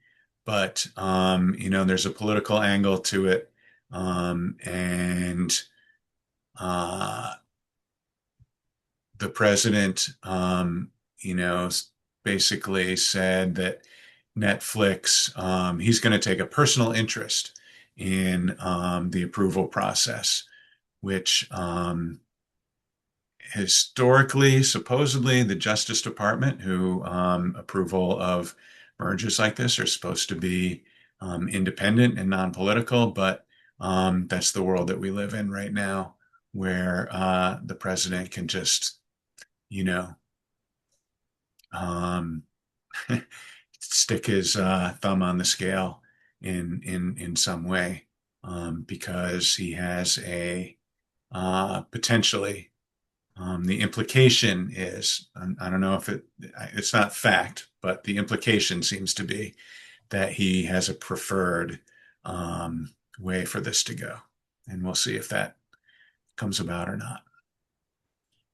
but there's a political angle to it, and uh, the president, basically said that Netflix, he's going to take a personal interest in the approval process, which historically, supposedly, the Justice Department, who approval of mergers like this are supposed to be independent and non-political, but that's the world that we live in right now, where the president can just, you know, um, stick his thumb on the scale in some way because he has a potentially the implication is I don't know if it's not fact, but the implication seems to be that he has a preferred way for this to go, and we'll see if that comes about or not.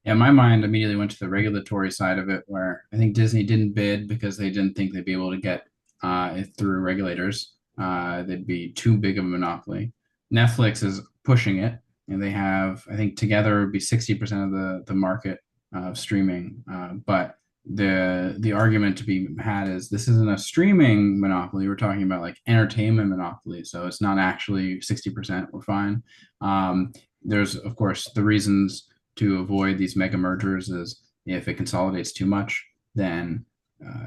Yeah, my mind immediately went to the regulatory side of it, where I think Disney didn't bid because they didn't think they'd be able to get it through regulators. They'd be too big of a monopoly. Netflix is pushing it, and they have, I think, together would be 60% of the market of streaming. But the argument to be had is this isn't a streaming monopoly. We're talking about like entertainment monopoly, so it's not actually 60%. We're fine. There's of course the reasons to avoid these mega mergers is if it consolidates too much, then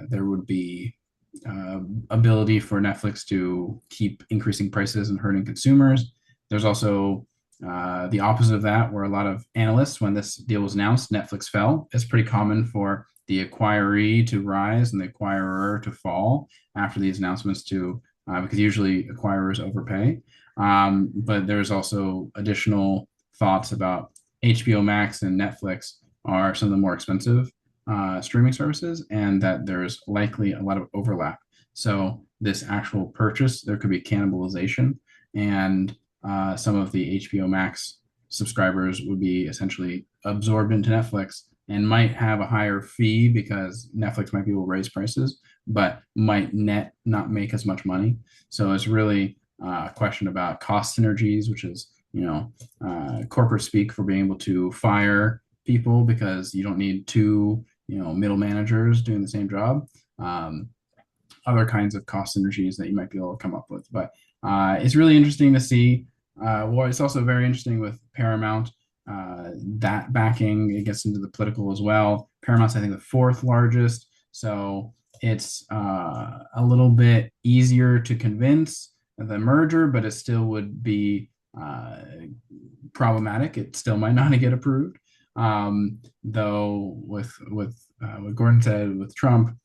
there would be ability for Netflix to keep increasing prices and hurting consumers. There's also the opposite of that, where a lot of analysts, when this deal was announced, Netflix fell. It's pretty common for the acquiree to rise and the acquirer to fall after these announcements because usually acquirers overpay. But there's also additional thoughts about HBO Max and Netflix are some of the more expensive streaming services, and that there's likely a lot of overlap. So this actual purchase, there could be cannibalization, and some of the HBO Max subscribers would be essentially absorbed into Netflix and might have a higher fee because Netflix might be able to raise prices, but might net not make as much money. So it's really a question about cost synergies, which is corporate speak for being able to fire people because you don't need two middle managers doing the same job. Um, Other kinds of cost synergies that you might be able to come up with. But it's really interesting to see. Well, it's also very interesting with Paramount. That backing, it gets into the political as well. Paramount's, I think, the fourth largest. So it's a little bit easier to convince the merger, but it still would be problematic. It still might not get approved. Though with what Gordon said with Trump,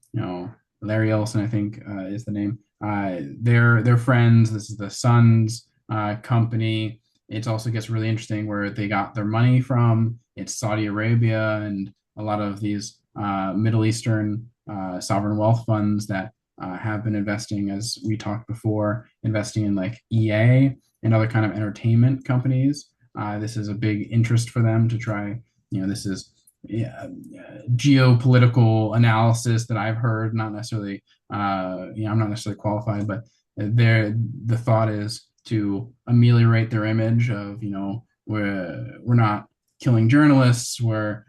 Larry Ellison, I think, is the name. They're friends. This is the son's company. It also gets really interesting where they got their money from. It's Saudi Arabia and a lot of these Middle Eastern sovereign wealth funds that have been investing, as we talked before, investing in like EA and other kind of entertainment companies. This is a big interest for them to try. This is yeah, geopolitical analysis that I've heard, not necessarily, I'm not necessarily qualified, but the thought is to ameliorate their image of, we're not killing journalists, we're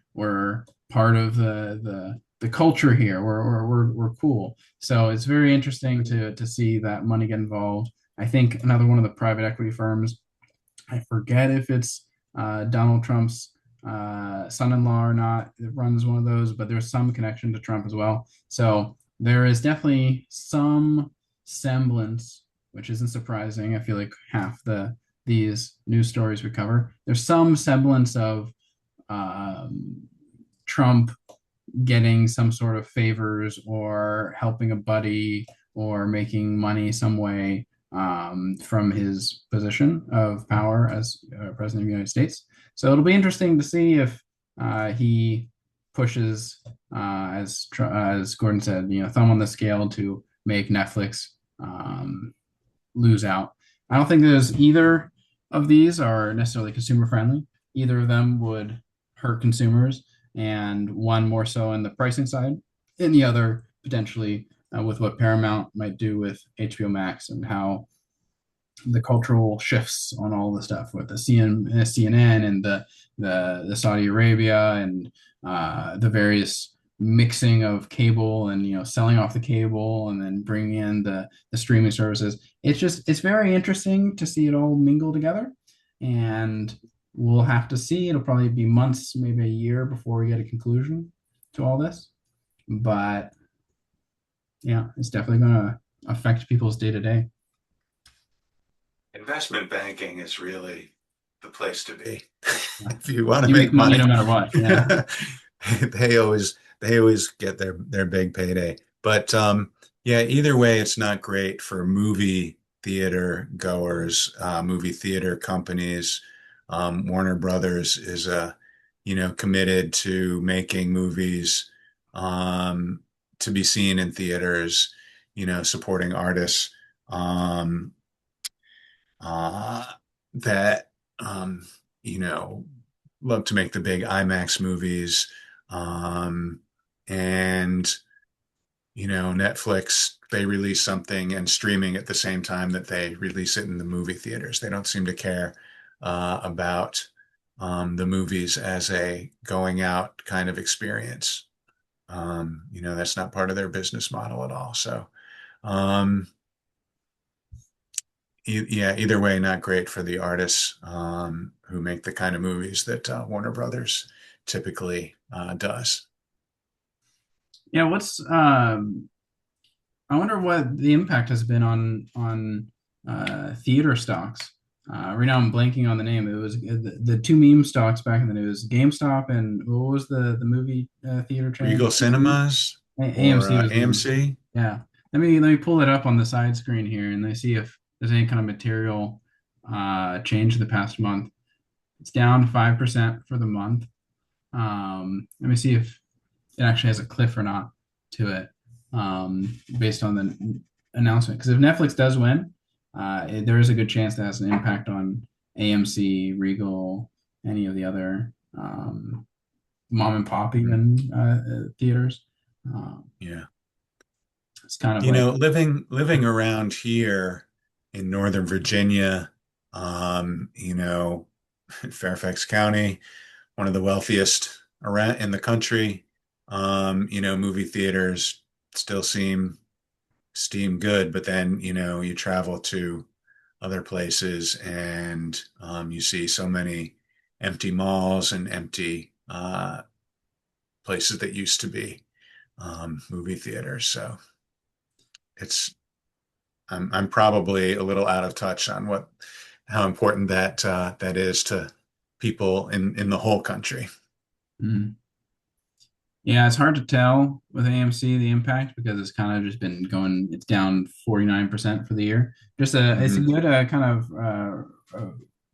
part of the culture here, we're cool. So it's very interesting to see that money get involved. I think another one of the private equity firms, I forget if it's Donald Trump's son-in-law or not. It runs one of those, but there's some connection to Trump as well. So there is definitely some semblance, which isn't surprising. I feel like half these news stories we cover, there's some semblance of Trump getting some sort of favors or helping a buddy or making money some way from his position of power as president of the United States. So it'll be interesting to see if he pushes, as Gordon said, thumb on the scale to make Netflix lose out. I don't think there's either of these are necessarily consumer friendly. Either of them would hurt consumers, and one more so on the pricing side, and the other potentially with what Paramount might do with HBO Max and how the cultural shifts on all the stuff with the CNN and the Saudi Arabia and the various mixing of cable and selling off the cable and then bringing in the streaming services. It's very interesting to see it all mingle together, and we'll have to see. It'll probably be months, maybe a year before we get a conclusion to all this. But yeah, it's definitely going to affect people's day to day. Investment banking is really the place to be Yeah. if you want to You make make money money. no matter what. Yeah. They always get their big payday. But yeah, either way, it's not great for movie theater goers, movie theater companies. Warner Brothers is committed to making movies to be seen in theaters, supporting artists. Um, uh, that you know love to make the big IMAX movies, um, and Netflix, they release something and streaming at the same time that they release it in the movie theaters. They don't seem to care about the movies as a going out kind of experience. That's not part of their business model at all. So um, yeah, either way, not great for the artists who make the kind of movies that Warner Brothers typically does. Yeah, I wonder what the impact has been on theater stocks. Right now I'm blanking on the name. It was the two meme stocks back in the news, GameStop, and what was the movie theater chain? Regal Cinemas or AMC was the one. AMC. Yeah. Let me pull it up on the side screen here and let's see if there's any kind of material change in the past month. It's down 5% for the month. Let me see if it actually has a cliff or not to it, based on announcement. Because if Netflix does win, there is a good chance that has an impact on AMC, Regal, any of the other mom and pop Mhm. even theaters. Um, Yeah. it's kind of You like, know, living around here in Northern Virginia, Fairfax County, one of the wealthiest around in the country. Movie theaters still seem good, but then, you travel to other places and you see so many empty malls and empty places that used to be movie theaters. So it's I'm probably a little out of touch on how important that is to people in the whole country. mm. Yeah, it's hard to tell with AMC the impact because it's kind of just been going, it's down 49% for the year. It's a Hmm. good kind of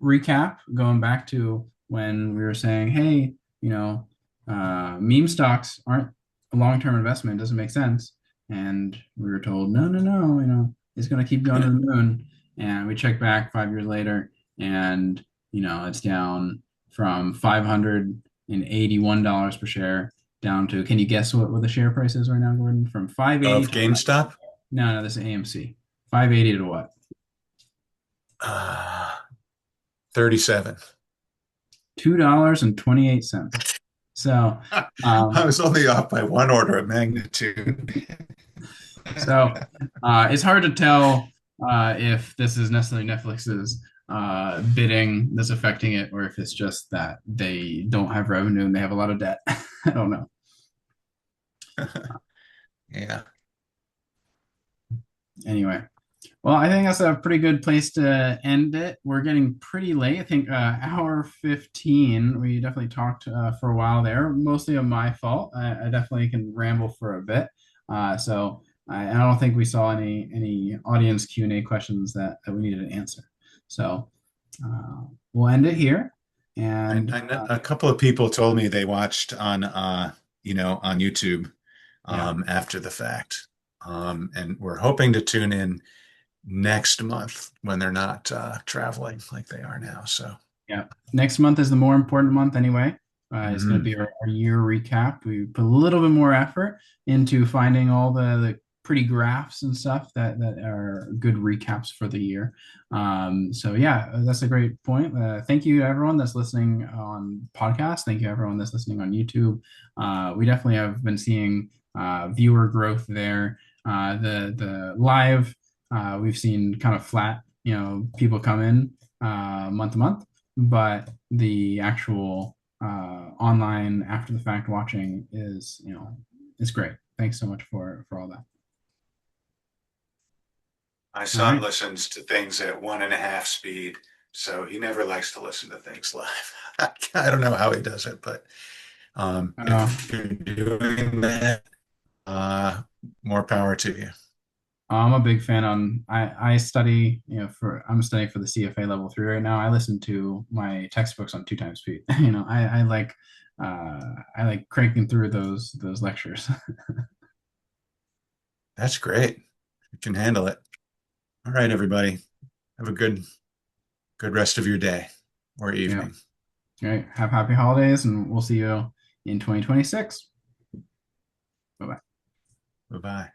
recap going back to when we were saying, hey, you know, meme stocks aren't a long-term investment, it doesn't make sense. And we were told, no, no, no, it's going to keep going to the moon. And we check back 5 years later and, it's down from $581 per share down to, can you guess what the share price is right now, Gordon? From 580 Of to what? GameStop, No, no, this is AMC. 580 to what? uh, 37. $2.28. So, I um, was only off by one order of magnitude. so it's hard to tell if this is necessarily Netflix's bidding that's affecting it, or if it's just that they don't have revenue and they have a lot of debt. I don't know. Yeah. Anyway, well, I think that's a pretty good place to end it. We're getting pretty late. I think hour 15. We definitely talked for a while there, mostly of my fault. I definitely can ramble for a bit. So I don't think we saw any audience Q&A questions that we needed to answer. So we'll end it here. And I know a couple of people told me they watched on YouTube yeah, after the fact. And we're hoping to tune in next month when they're not traveling like they are now. So, yeah. Next month is the more important month anyway. It's going to mhm. be our year recap. We put a little bit more effort into finding all the pretty graphs and stuff that are good recaps for the year. So yeah, that's a great point. Thank you to everyone that's listening on podcast. Thank you everyone that's listening on YouTube. We definitely have been seeing viewer growth there. The live we've seen kind of flat. People come in month to month, but the actual online after the fact watching is great. Thanks so much for all that. My All son right. listens to things at 1.5 speed, so he never likes to listen to things live. I don't know how he does it, but Uh, if you're doing that, uh, more power to you. I'm a big fan on I study, I'm studying for the CFA level 3 right now. I listen to my textbooks on 2 times speed. I like cranking through those lectures. That's great. You can handle it. All right, everybody. Have a good rest of your day or Yeah. evening. All right. Have happy holidays and we'll see you in 2026. Bye-bye. Bye bye.